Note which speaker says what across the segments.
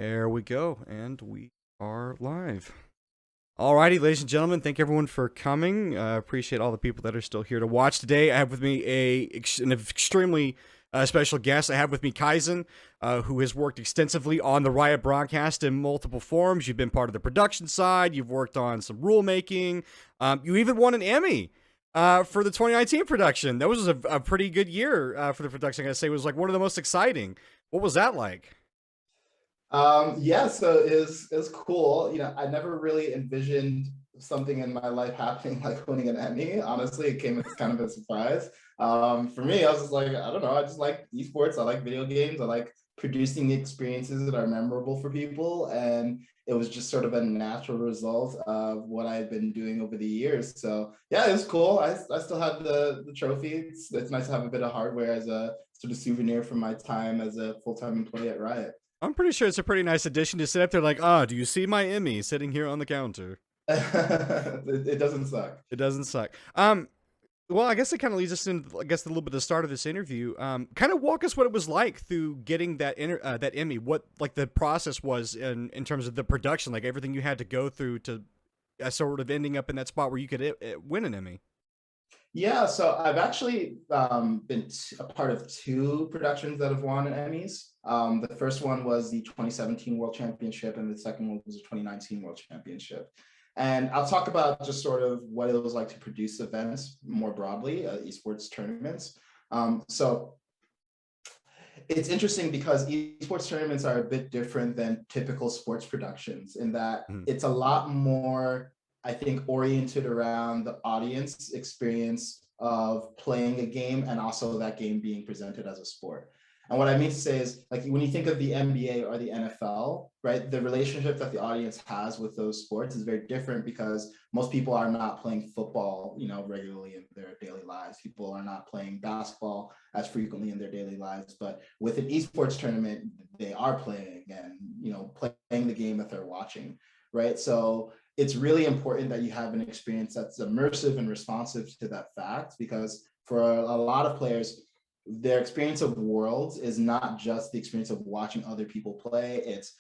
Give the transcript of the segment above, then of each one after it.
Speaker 1: There we go, and we are live. Alrighty, ladies and gentlemen, thank everyone for coming. Appreciate all the people that are still here to watch today. I have with me an extremely special guest. I have with me Kaizen, who has worked extensively on the Riot broadcast in multiple forms. You've been part of the production side. You've worked on some rulemaking. You even won an Emmy for the 2019 production. That was a pretty good year for the production. I gotta say, it was like one of the most exciting. What was that like?
Speaker 2: Yeah, so it was cool. I never really envisioned something in my life happening like winning an Emmy. Honestly, it came as kind of a surprise. For me, I was just like, I don't know, I just like esports, I like video games, I like producing the experiences that are memorable for people. And it was just sort of a natural result of what I've been doing over the years. So yeah, it was cool. I still have the trophy. It's nice to have a bit of hardware as a sort of souvenir from my time as a full-time employee at Riot.
Speaker 1: I'm pretty sure it's a pretty nice addition to sit up there like, ah, do you see my Emmy sitting here on the counter?
Speaker 2: It doesn't suck.
Speaker 1: It doesn't suck. Well, I guess it kind of leads us into, I guess, a little bit of the start of this interview. Kind of walk us what it was like through getting that Emmy. What like the process was in terms of the production, like everything you had to go through to sort of ending up in that spot where you could win an Emmy.
Speaker 2: Yeah, so I've actually been a part of two productions that have won Emmys. The first one was the 2017 World Championship, and the second one was the 2019 World Championship. And I'll talk about just sort of what it was like to produce events more broadly, esports tournaments. So it's interesting because esports tournaments are a bit different than typical sports productions in that
Speaker 1: Mhm.
Speaker 2: it's a lot more, I think, oriented around the audience experience of playing a game and also that game being presented as a sport. And what I mean to say is, like, when you think of the NBA or the NFL, right, the relationship that the audience has with those sports is very different because most people are not playing football, regularly in their daily lives. People are not playing basketball as frequently in their daily lives. But with an esports tournament, they are playing and, playing the game that they're watching, right? So it's really important that you have an experience that's immersive and responsive to that fact, because for a lot of players, their experience of worlds is not just the experience of watching other people play. It's,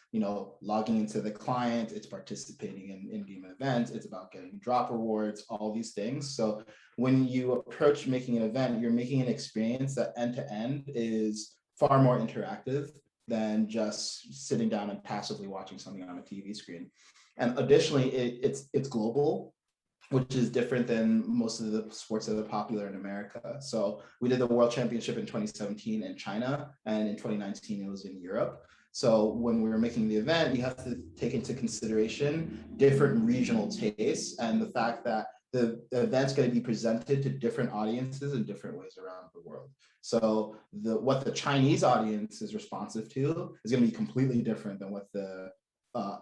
Speaker 2: logging into the client, it's participating in in-game events, it's about getting drop rewards, all these things. So when you approach making an event, you're making an experience that end to end is far more interactive than just sitting down and passively watching something on a TV screen. And additionally, it's global, which is different than most of the sports that are popular in America. So we did the World Championship in 2017 in China, and in 2019 it was in Europe. So when we were making the event, you have to take into consideration different regional tastes and the fact that the event's going to be presented to different audiences in different ways around the world. So what the Chinese audience is responsive to is going to be completely different than what the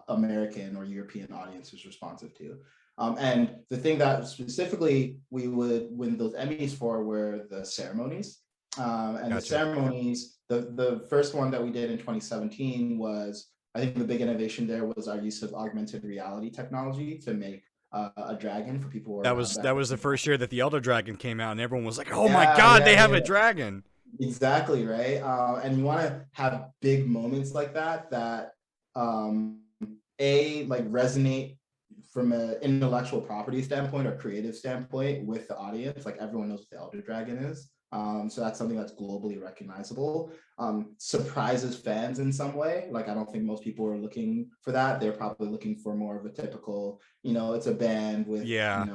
Speaker 2: American or European audience is responsive to. And the thing that specifically we would win those Emmys for were the ceremonies. And the
Speaker 1: Gotcha.
Speaker 2: ceremonies, the first one that we did in 2017 was, I think the big innovation there was our use of augmented reality technology to make a dragon for people who are
Speaker 1: That
Speaker 2: around
Speaker 1: was
Speaker 2: that.
Speaker 1: that was the first year that the Elder Dragon came out, and everyone was like, "Oh my
Speaker 2: Yeah,
Speaker 1: God, they
Speaker 2: yeah,
Speaker 1: have a
Speaker 2: yeah.
Speaker 1: dragon!"
Speaker 2: Exactly, right? And you want to have big moments like that um, like resonate from an intellectual property standpoint or creative standpoint with the audience. Like, everyone knows what the Elder Dragon is. So that's something that's globally recognizable. Surprises fans in some way. Like, I don't think most people are looking for that. They're probably looking for more of a typical, it's a band with,
Speaker 1: Yeah.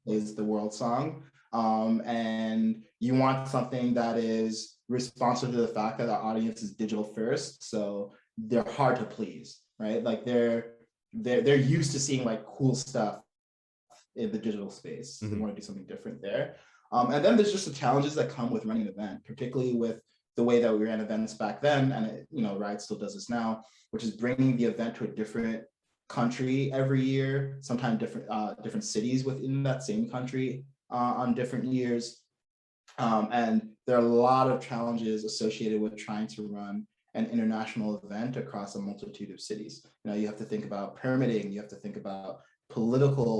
Speaker 2: is the world song. And you want something that is responsive to the fact that the audience is digital first. So they're hard to please, right? Like, they're used to seeing like cool stuff in the digital space. So they
Speaker 1: Mm-hmm.
Speaker 2: want to do something different there. And then there's just the challenges that come with running an event, particularly with the way that we ran events back then, and Riot still does this now, which is bringing the event to a different country every year, sometimes different cities within that same country on different years. And there are a lot of challenges associated with trying to run an international event across a multitude of cities. You have to think about permitting, you have to think about political,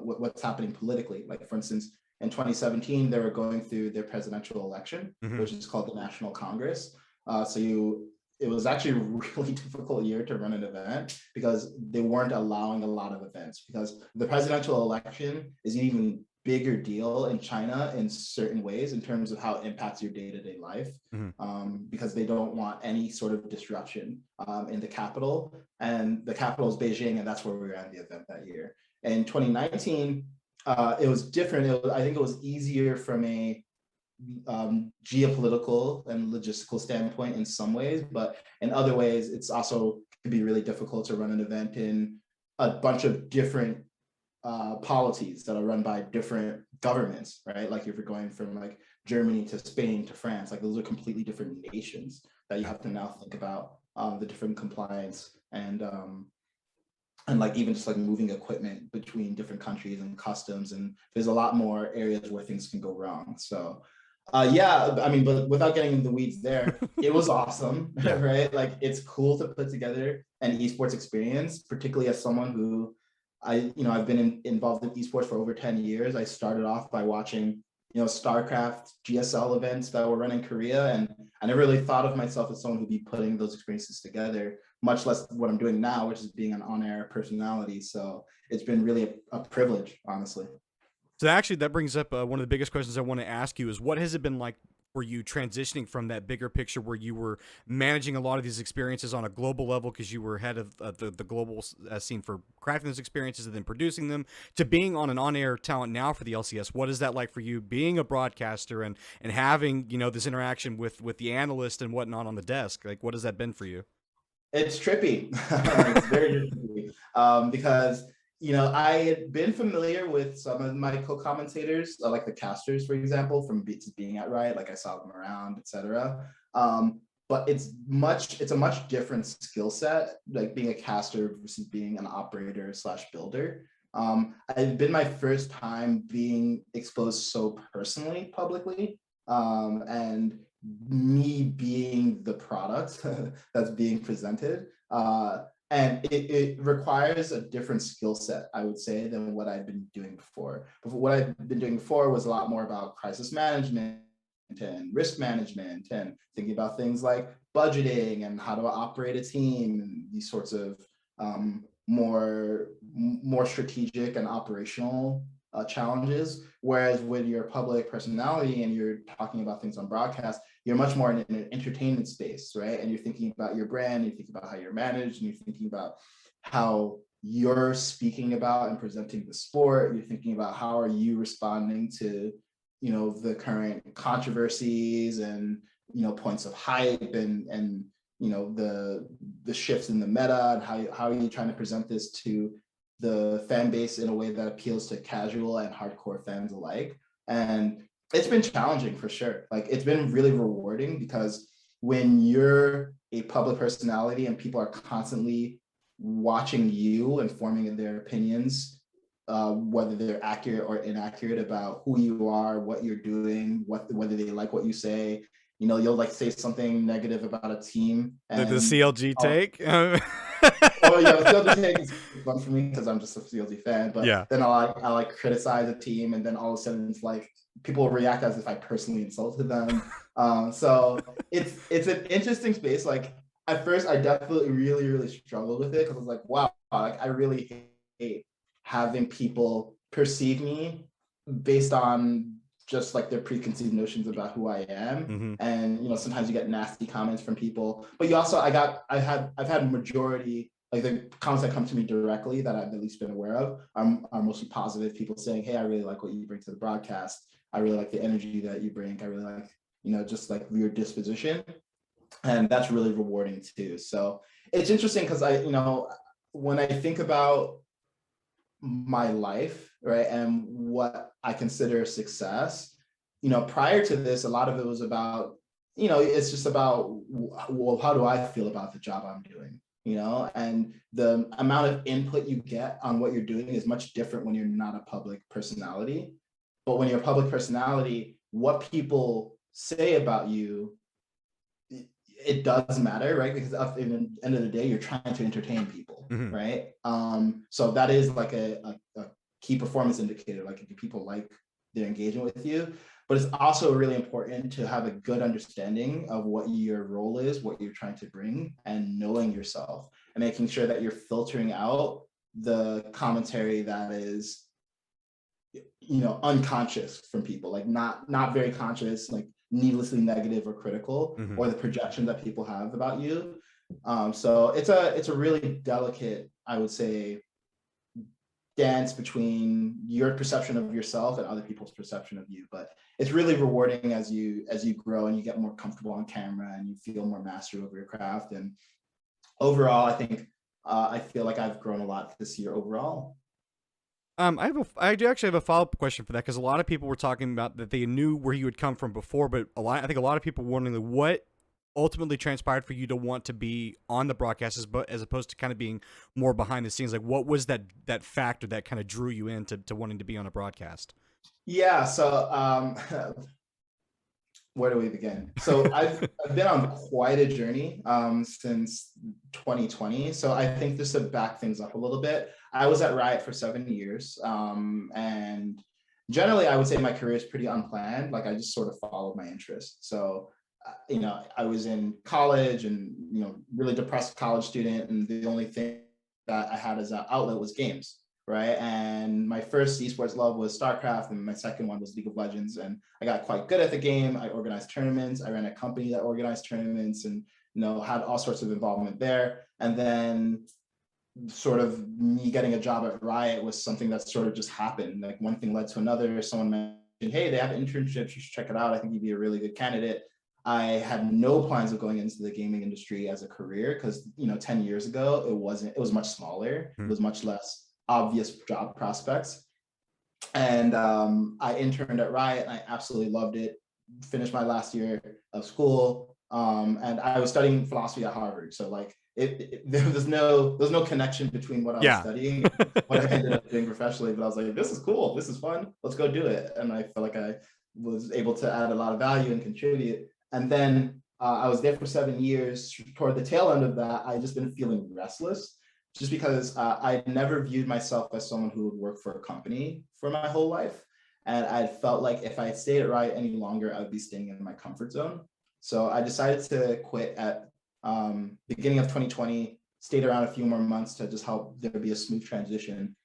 Speaker 2: what's happening politically. Like, for instance, in 2017, they were going through their presidential election,
Speaker 1: Mm-hmm.
Speaker 2: which is called the National Congress. So it was actually a really difficult year to run an event because they weren't allowing a lot of events, because the presidential election is an even bigger deal in China in certain ways in terms of how it impacts your day-to-day life, because they don't want any sort of disruption in the capital. And the capital is Beijing, and that's where we ran the event that year. In 2019, it was different. I think it was easier from a geopolitical and logistical standpoint in some ways, but in other ways, it's also can be really difficult to run an event in a bunch of different polities that are run by different governments, right? Like if you're going from like Germany to Spain to France, like those are completely different nations that you have to now think about the different compliance and like even just like moving equipment between different countries and customs, and there's a lot more areas where things can go wrong. So yeah, I mean, but without getting in the weeds there, it was awesome, right? Like it's cool to put together an esports experience, particularly as someone who I've been involved in esports for over 10 years. I started off by watching, StarCraft GSL events that were run in Korea. And I never really thought of myself as someone who'd be putting those experiences together, much less what I'm doing now, which is being an on-air personality. So it's been really a privilege, honestly.
Speaker 1: So actually, that brings up one of the biggest questions I want to ask you is what has it been like for you transitioning from that bigger picture where you were managing a lot of these experiences on a global level because you were head of the global scene for crafting those experiences and then producing them, to being on an on-air talent now for the LCS? What is that like for you being a broadcaster and having, this interaction with the analyst and whatnot on the desk? Like, what has that been for you?
Speaker 2: It's trippy. It's very trippy because I had been familiar with some of my co-commentators, like the casters, for example, from being at Riot. Like I saw them around, etc. But it's a much different skill set, like being a caster versus being an operator slash builder. It's been my first time being exposed so personally, publicly, and me being the product that's being presented. And it requires a different skill set, I would say, than what I've been doing before. But what I've been doing before was a lot more about crisis management and risk management and thinking about things like budgeting and how to operate a team and these sorts of more strategic and operational challenges. Whereas with your public personality and you're talking about things on broadcast, you're much more in an entertainment space, right? And you're thinking about your brand, you're thinking about how you're managed, and you're thinking about how you're speaking about and presenting the sport. You're thinking about how are you responding to, the current controversies and, points of hype and the shifts in the meta, and how are you trying to present this to the fan base in a way that appeals to casual and hardcore fans alike. And it's been challenging for sure. Like it's been really rewarding because when you're a public personality and people are constantly watching you and forming their opinions, whether they're accurate or inaccurate about who you are, what you're doing, whether they like what you say, you'll like say something negative about a team and
Speaker 1: The CLG take.
Speaker 2: Oh yeah, the CLG take is fun for me because I'm just a CLG fan. But
Speaker 1: yeah,
Speaker 2: then I like criticize a team, and then all of a sudden it's like people react as if I personally insulted them. So it's an interesting space. Like at first, I definitely really struggled with it because I was like, wow, like I really hate having people perceive me based on just like their preconceived notions about who I am. And sometimes you get nasty comments from people, but you also I've had majority, like the comments that come to me directly that I've at least been aware of are mostly positive. People saying, hey, I really like what you bring to the broadcast. I really like the energy that you bring. I really like, just like your disposition. And that's really rewarding too. So it's interesting because when I think about my life, right, and what I consider success, prior to this, a lot of it was about, it's just about, well, how do I feel about the job I'm doing? And the amount of input you get on what you're doing is much different when you're not a public personality. But when you're a public personality, what people say about you, it does matter, right? Because at the end of the day, you're trying to entertain people, right? So that is like a key performance indicator. Like if people like their engagement with you, but it's also really important to have a good understanding of what your role is, what you're trying to bring, and knowing yourself and making sure that you're filtering out the commentary that is, unconscious from people, like not very conscious, like needlessly negative or critical, or the projection that people have about you. So it's a really delicate, I would say, dance between your perception of yourself and other people's perception of you. But it's really rewarding as you grow and you get more comfortable on camera and you feel more mastery over your craft. And overall, I think I feel like I've grown a lot this year overall.
Speaker 1: I do actually have a follow-up question for that, because a lot of people were talking about that they knew where you would come from before, but I think a lot of people were wondering what ultimately transpired for you to want to be on the broadcast, as opposed to kind of being more behind the scenes. Like, what was that factor that kind of drew you into wanting to be on a broadcast?
Speaker 2: Yeah, so where do we begin? So I've been on quite a journey since 2020. So I think just to back things up a little bit, I was at Riot for 7 years, and generally I would say my career is pretty unplanned. Like, I just sort of followed my interest. So I was in college and really depressed college student, and the only thing that I had as an outlet was games. Right. And my first esports love was StarCraft, and my second one was League of Legends. And I got quite good at the game. I organized tournaments. I ran a company that organized tournaments and, had all sorts of involvement there. And then sort of me getting a job at Riot was something that sort of just happened. Like, one thing led to another. Someone mentioned, hey, they have internships. You should check it out. I think you'd be a really good candidate. I had no plans of going into the gaming industry as a career because, 10 years ago, it was much smaller. It was much less obvious job prospects. And I interned at Riot, and I absolutely loved it. Finished my last year of school, and I was studying philosophy at Harvard. So like, there was no connection between what I was studying and what I ended up doing professionally. But I was like, this is cool, this is fun, let's go do it. And I felt like I was able to add a lot of value and contribute. And then I was there for 7 years. Toward the tail end of that, I just been feeling restless, just because I never viewed myself as someone who would work for a company for my whole life. And I felt like if I had stayed at Riot any longer, I would be staying in my comfort zone. So I decided to quit at beginning of 2020, stayed around a few more months to just help there be a smooth transition.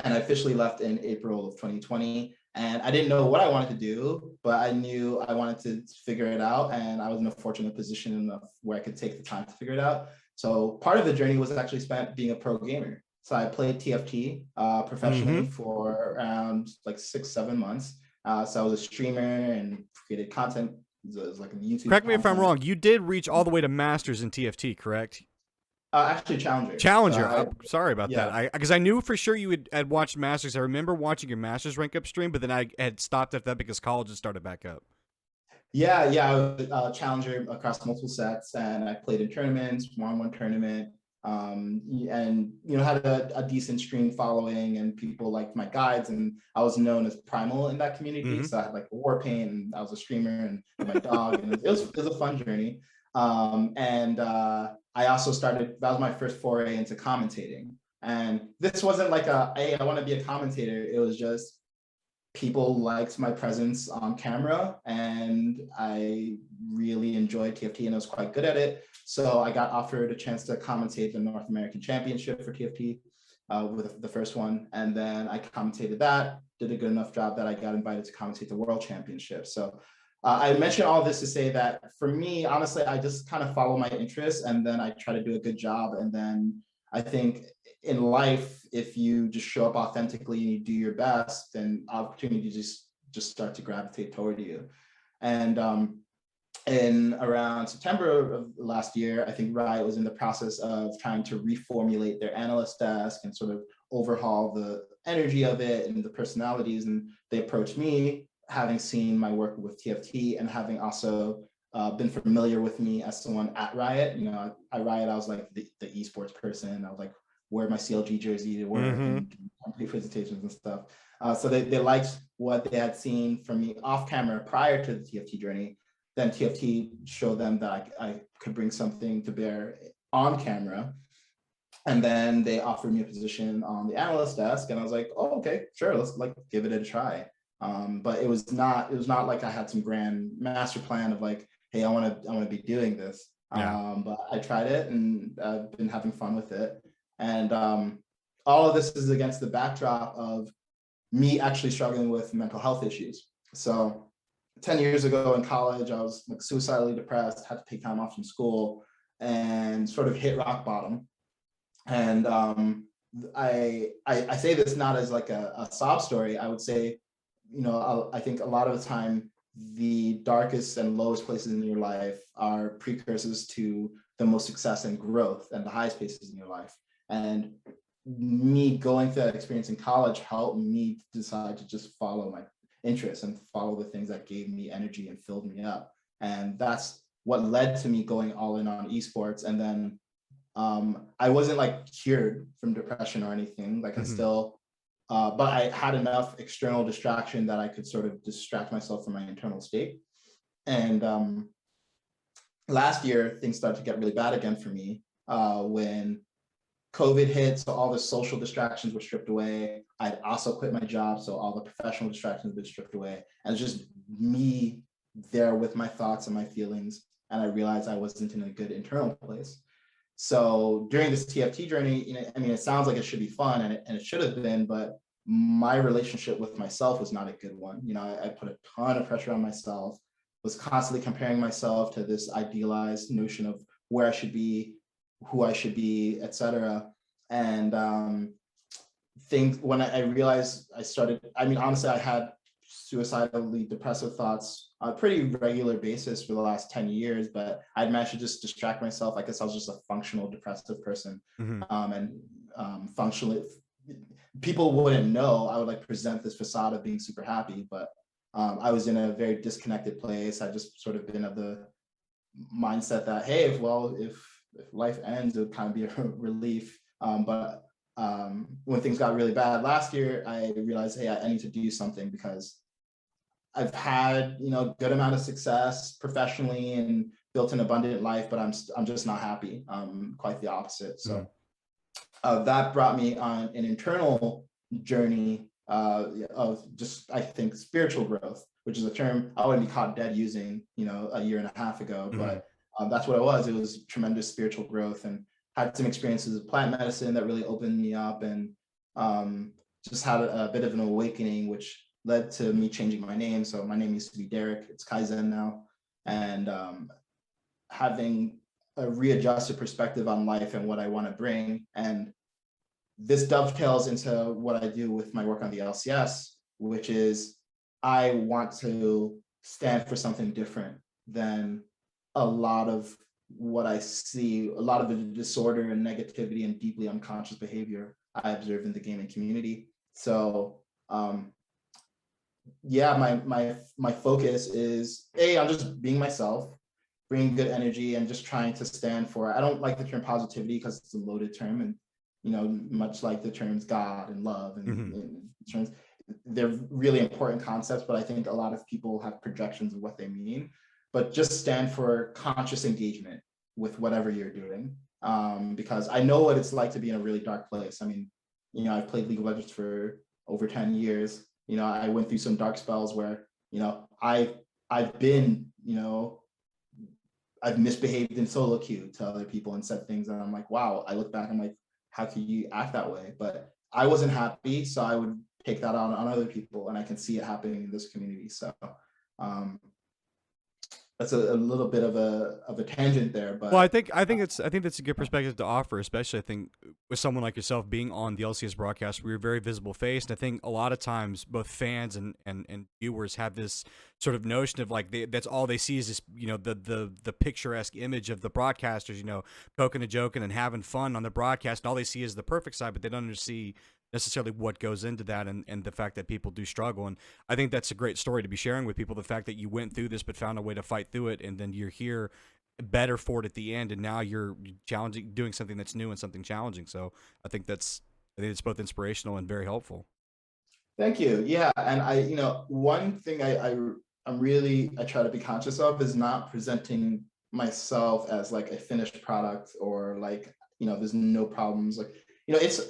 Speaker 2: And I officially left in April of 2020. And I didn't know what I wanted to do, but I knew I wanted to figure it out. And I was in a fortunate position enough where I could take the time to figure it out. So part of the journey was actually spent being a pro gamer. So I played TFT professionally for around like 6-7 months. So I was a streamer and created content. It was like a YouTube.
Speaker 1: Correct me if I'm wrong. You did reach all the way to Masters in TFT, correct?
Speaker 2: Actually, Challenger.
Speaker 1: Challenger. Sorry about that. Because I knew for sure you had watched Masters. I remember watching your Masters rank up stream, but then I had stopped at that because college had started back up.
Speaker 2: Yeah. I was a challenger across multiple sets, and I played in tournaments, won one tournament, and had a decent stream following, and people liked my guides, and I was known as Primal in that community. So I had like a war paint, and I was a streamer, and my dog, and it was a fun journey. I also started, that was my first foray into commentating. And this wasn't like hey, I want to be a commentator. It was just people liked my presence on camera, and I really enjoyed TFT, and I was quite good at it. So I got offered a chance to commentate the North American Championship for TFT with the first one. And then I commentated that, did a good enough job that I got invited to commentate the World Championship. So I mentioned all this to say that for me, honestly, I just kind of follow my interests, and then I try to do a good job. And then I think in life, if you just show up authentically and you do your best, then opportunities just start to gravitate toward you. And in around September of last year, I think Riot was in the process of trying to reformulate their analyst desk and sort of overhaul the energy of it and the personalities. And they approached me, having seen my work with TFT and having also been familiar with me as someone at Riot. At Riot, I was like the esports person. I was like, wear my CLG jersey to work and company presentations and stuff. So they liked what they had seen from me off camera prior to the TFT journey. Then TFT showed them that I could bring something to bear on camera. And then they offered me a position on the analyst desk. And I was like, oh, okay, sure. Let's give it a try. But it was not like I had some grand master plan of like, hey, I want to be doing this.
Speaker 1: Yeah.
Speaker 2: But I tried it and I've been having fun with it. And all of this is against the backdrop of me actually struggling with mental health issues. So 10 years ago in college, I was like suicidally depressed, had to take time off from school, and sort of hit rock bottom. And I say this not as like a sob story. I would say, I think a lot of the time the darkest and lowest places in your life are precursors to the most success and growth and the highest places in your life. And me going through that experience in college helped me decide to just follow my interests and follow the things that gave me energy and filled me up. And that's what led to me going all in on esports. And then I wasn't like cured from depression or anything. Like I still, but I had enough external distraction that I could sort of distract myself from my internal state. And last year, things started to get really bad again for me when COVID hit. So all the social distractions were stripped away. I'd also quit my job. So all the professional distractions have been stripped away. And it's just me there with my thoughts and my feelings. And I realized I wasn't in a good internal place. So during this TFT journey, I mean, it sounds like it should be fun and it should have been, but my relationship with myself was not a good one. I put a ton of pressure on myself, was constantly comparing myself to this idealized notion of where I should be, who I should be, etc. And things, when I realized I started, I mean, honestly, I had suicidally depressive thoughts on a pretty regular basis for the last 10 years, but I'd managed to just distract myself. I guess I was just a functional depressive person. And functionally, people wouldn't know. I would like present this facade of being super happy, but I was in a very disconnected place. I just sort of been of the mindset that, hey, if life ends, it would kind of be a relief. But when things got really bad last year, I realized, hey, I need to do something because I've had, a good amount of success professionally and built an abundant life, but I'm just not happy. Quite the opposite. So that brought me on an internal journey of just, I think, spiritual growth, which is a term I wouldn't be caught dead using, a year and a half ago, but that's what it was. It was tremendous spiritual growth, and had some experiences with plant medicine that really opened me up, and just had a bit of an awakening, which led to me changing my name. So my name used to be Derek, it's Kaizen now. And having a readjusted perspective on life and what I want to bring. And this dovetails into what I do with my work on the LCS, which is I want to stand for something different than a lot of what I see, a lot of the disorder and negativity and deeply unconscious behavior I observe in the gaming community. So yeah, my focus is I'm just being myself, bringing good energy, and just trying to stand for. I don't like the term positivity because it's a loaded term, and much like the terms God and love and terms, they're really important concepts. But I think a lot of people have projections of what they mean. But just stand for conscious engagement with whatever you're doing, because I know what it's like to be in a really dark place. I mean, I've played League of Legends for over 10 years. I went through some dark spells where, I've been, I've misbehaved in solo queue to other people and said things that I'm like, wow, I look back, I'm like, how could you act that way? But I wasn't happy, so I would take that on other people, and I can see it happening in this community. So that's a little bit of a tangent there, but
Speaker 1: well, I think that's a good perspective to offer, especially I think with someone like yourself being on the LCS broadcast, where you're a very visible face, and I think a lot of times both fans and viewers have this sort of notion of like that's all they see is this, the picturesque image of the broadcasters, poking and joking and having fun on the broadcast, and all they see is the perfect side, but they don't see necessarily what goes into that, and the fact that people do struggle. And I think that's a great story to be sharing with people, the fact that you went through this but found a way to fight through it, and then you're here better for it at the end, and now you're doing something that's new and something challenging. So I think it's both inspirational and very helpful.
Speaker 2: Thank you. Yeah, and one thing I try to be conscious of is not presenting myself as like a finished product, or like, there's no problems. Like, it's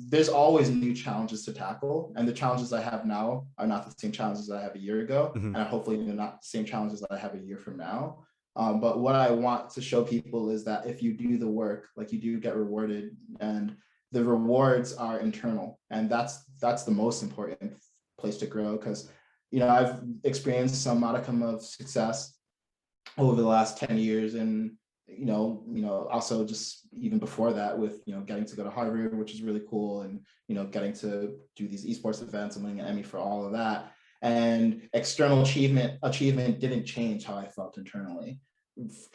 Speaker 2: there's always new challenges to tackle, and the challenges I have now are not the same challenges that I have a year ago,
Speaker 1: Mm-hmm.
Speaker 2: and hopefully they're not the same challenges that I have a year from now. But what I want to show people is that if you do the work, like, you do get rewarded, and the rewards are internal, and that's the most important place to grow. Because I've experienced some modicum of success over the last 10 years, and also just even before that with getting to go to Harvard, which is really cool, and getting to do these esports events and winning an Emmy for all of that. And external achievement didn't change how I felt internally.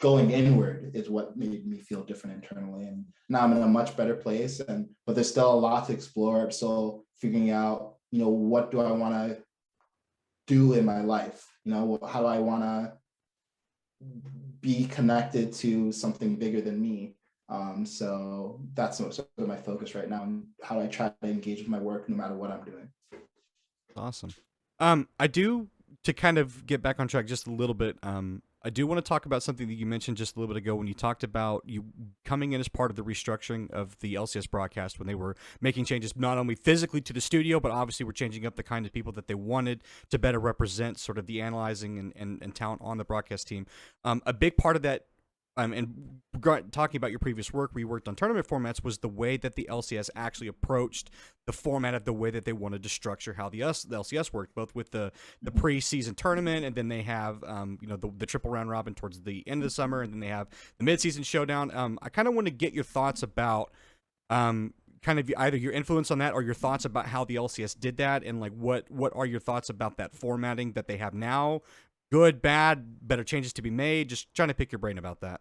Speaker 2: Going inward is what made me feel different internally, and now I'm in a much better place. But there's still a lot to explore. I'm still figuring out what do I want to do in my life. How do I want to be connected to something bigger than me. So that's sort of my focus right now, and how I try to engage with my work no matter what I'm doing.
Speaker 1: Awesome. I do, to kind of get back on track just a little bit. I do want to talk about something that you mentioned just a little bit ago when you talked about you coming in as part of the restructuring of the LCS broadcast, when they were making changes not only physically to the studio, but obviously were changing up the kind of people that they wanted to better represent sort of the analyzing and talent on the broadcast team. A big part of that, and talking about your previous work where you worked on tournament formats, was the way that the LCS actually approached the format of the way that they wanted to structure how the LCS worked, both with the preseason tournament, and then they have the triple round robin towards the end of the summer, and then they have the midseason showdown. I kind of want to get your thoughts about kind of either your influence on that or your thoughts about how the LCS did that, and like what are your thoughts about that formatting that they have now? Good, bad, better changes to be made? Just trying to pick your brain about that.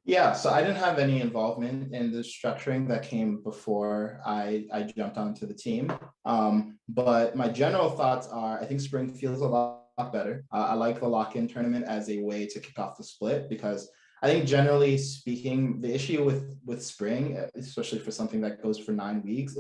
Speaker 2: Yeah, so I didn't have any involvement in the structuring that came before I jumped onto the team. But my general thoughts are, I think spring feels a lot better. I like the lock-in tournament as a way to kick off the split, because I think generally speaking, the issue with spring, especially for something that goes for 9 weeks,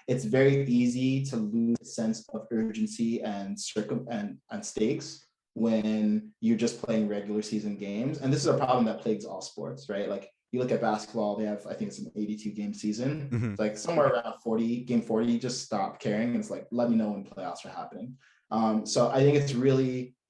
Speaker 2: it's very easy to lose a sense of urgency and stakes when you're just playing regular season games. And this is a problem that plagues all sports, right? Like, you look at basketball, they have, I think it's an 82 game season.
Speaker 1: Mm-hmm.
Speaker 2: It's like somewhere around game 40, you just stop caring. And it's like, let me know when playoffs are happening. So I think it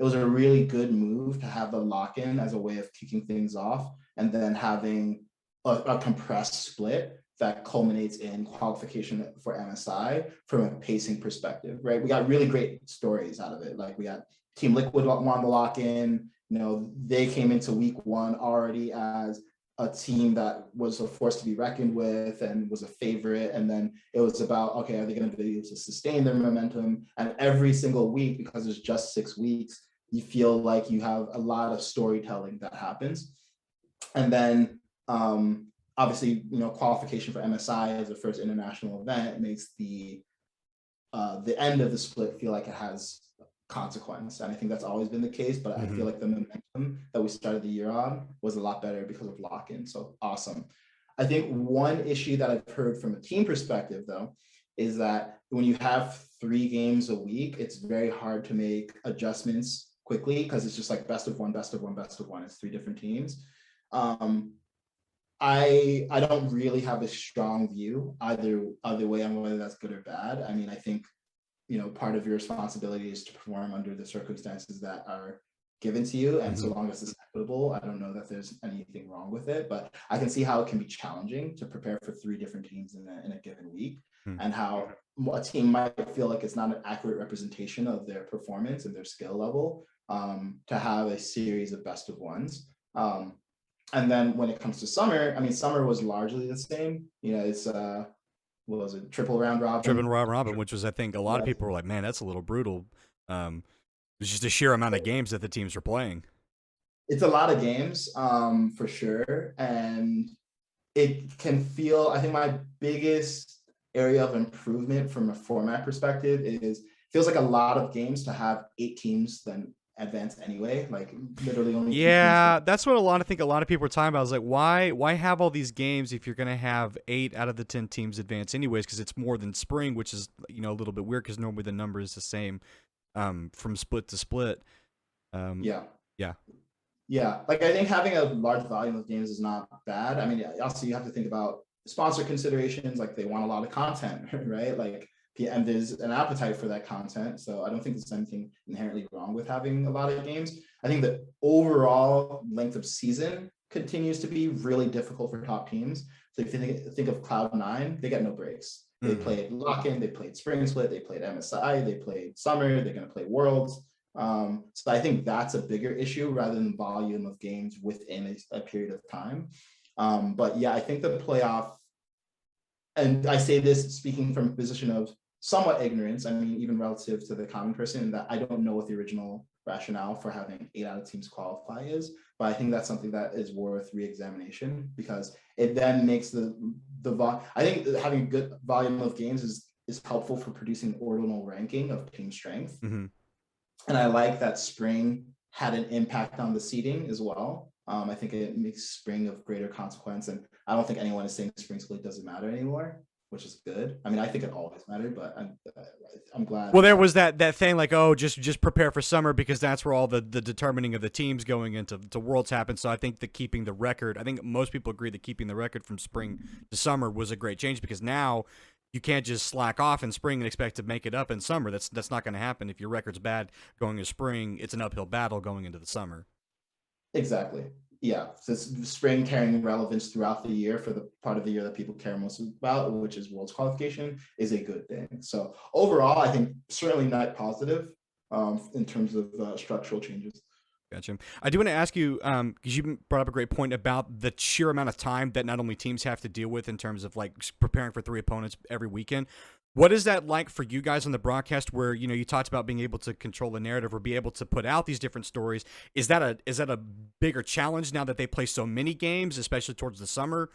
Speaker 2: was a really good move to have the lock-in as a way of kicking things off, and then having a compressed split that culminates in qualification for MSI from a pacing perspective, right? We got really great stories out of it. Like, we got Team Liquid won the lock-in. They came into week 1 already as a team that was a force to be reckoned with and was a favorite. And then it was about, okay, are they going to be able to sustain their momentum? And every single week, because there's just 6 weeks, you feel like you have a lot of storytelling that happens. And then obviously, qualification for MSI as the first international event makes the end of the split feel like it has consequence. And I think that's always been the case, but I feel like the momentum that we started the year on was a lot better because of lock-in. So awesome. I think one issue that I've heard from a team perspective, though, is that when you have 3 games a week, it's very hard to make adjustments quickly, because it's just like best of one, best of one, best of one. It's 3 different teams. I don't really have a strong view either way on whether that's good or bad. I mean, I think part of your responsibility is to perform under the circumstances that are given to you. And so long as it's equitable, I don't know that there's anything wrong with it, but I can see how it can be challenging to prepare for 3 different teams in a given week, and how a team might feel like it's not an accurate representation of their performance and their skill level, to have a series of best of ones. And then when it comes to summer, I mean, summer was largely the same. It's what was it, triple round robin,
Speaker 1: which was, I think, a lot of people were like, man, that's a little brutal. It's just the sheer amount of games that the teams are playing.
Speaker 2: It's a lot of games, for sure. And it can feel, I think my biggest area of improvement from a format perspective is, feels like a lot of games to have 8 teams then advance anyway, like literally only.
Speaker 1: Yeah, that's what I think a lot of people are talking about. Is like, why have all these games if you're going to have 8 out of the 10 teams advance anyways? Because it's more than spring, which is a little bit weird, because normally the number is the same from split to split.
Speaker 2: Yeah.
Speaker 1: Like,
Speaker 2: I think having a large volume of games is not bad. I mean, also you have to think about sponsor considerations, like they want a lot of content, right? Like, and there's an appetite for that content. So I don't think there's anything inherently wrong with having a lot of games. I think the overall length of season continues to be really difficult for top teams. So if you think of Cloud9, they get no breaks. They played lock-in, they played spring split, they played MSI, they played summer, they're going to play worlds. So I think that's a bigger issue rather than volume of games within a period of time. But yeah, I think the playoff, and I say this speaking from a position of somewhat ignorance, I mean, even relative to the common person, that I don't know what the original rationale for having 8 out of teams qualify is, but I think that's something that is worth re-examination, because it then makes I think having a good volume of games is helpful for producing ordinal ranking of team strength. And I like that spring had an impact on the seeding as well. I think it makes spring of greater consequence, and I don't think anyone is saying spring split doesn't matter anymore, which is good. I mean, I think it always mattered, but I'm glad.
Speaker 1: Well, there was that thing like, oh, just prepare for summer, because that's where all the determining of the teams going into worlds happen. So I think that keeping the record, I think most people agree that keeping the record from spring to summer was a great change, because now you can't just slack off in spring and expect to make it up in summer. That's not going to happen. If your record's bad going into spring, it's an uphill battle going into the summer.
Speaker 2: Exactly. Yeah. So spring carrying relevance throughout the year for the part of the year that people care most about, which is world's qualification, is a good thing. So overall, I think certainly net positive in terms of structural changes.
Speaker 1: Gotcha. I do want to ask you, because you brought up a great point about the sheer amount of time that not only teams have to deal with in terms of like preparing for 3 opponents every weekend. What is that like for you guys on the broadcast, where, you know, you talked about being able to control the narrative or be able to put out these different stories? Is that a bigger challenge now that they play so many games, especially towards the summer,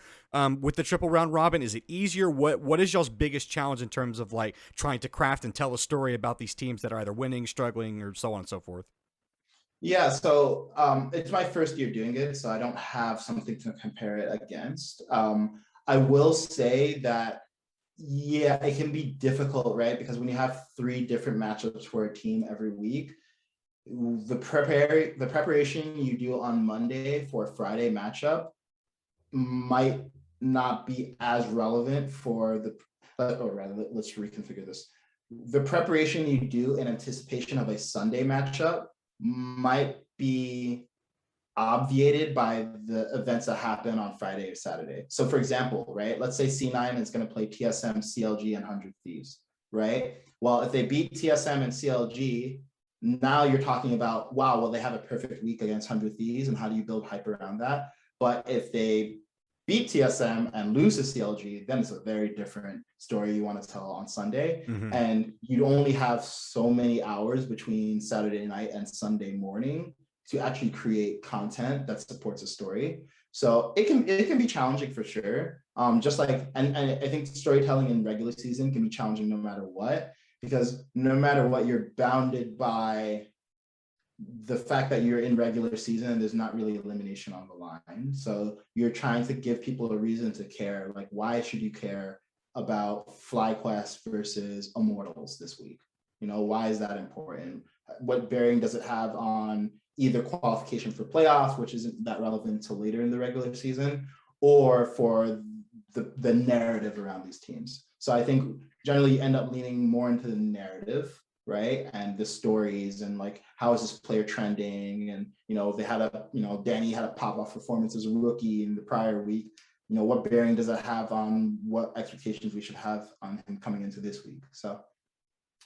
Speaker 1: with the triple round robin? Is it easier? What is y'all's biggest challenge in terms of like trying to craft and tell a story about these teams that are either winning, struggling, or so on and so forth?
Speaker 2: Yeah, so it's my first year doing it, so I don't have something to compare it against. I will say that, yeah, it can be difficult, right? Because when you have 3 different matchups for a team every week, the preparation you do on Monday for a Friday matchup might not be as relevant for or rather, let's reconfigure this. The preparation you do in anticipation of a Sunday matchup might be obviated by the events that happen on Friday or Saturday. So for example, right, let's say C9 is going to play TSM, CLG, and 100 Thieves, right? Well, if they beat TSM and CLG, now you're talking about, wow, well, they have a perfect week against 100 Thieves, and how do you build hype around that? But if they beat TSM and lose to CLG, then it's a very different story you want to tell on Sunday. And you only have so many hours between Saturday night and Sunday morning to actually create content that supports a story. So it can be challenging for sure. Just like, and I think storytelling in regular season can be challenging no matter what, because no matter what, you're bounded by the fact that you're in regular season and there's not really elimination on the line. So you're trying to give people a reason to care. Like, why should you care about FlyQuest versus Immortals this week? You know, why is that important? What bearing does it have on either qualification for playoffs, which isn't that relevant to later in the regular season, or for the narrative around these teams? So I think generally you end up leaning more into the narrative, right? And the stories, and like, how is this player trending? And, you know, they had Danny had a pop-off performance as a rookie in the prior week. You know, what bearing does that have on what expectations we should have on him coming into this week? So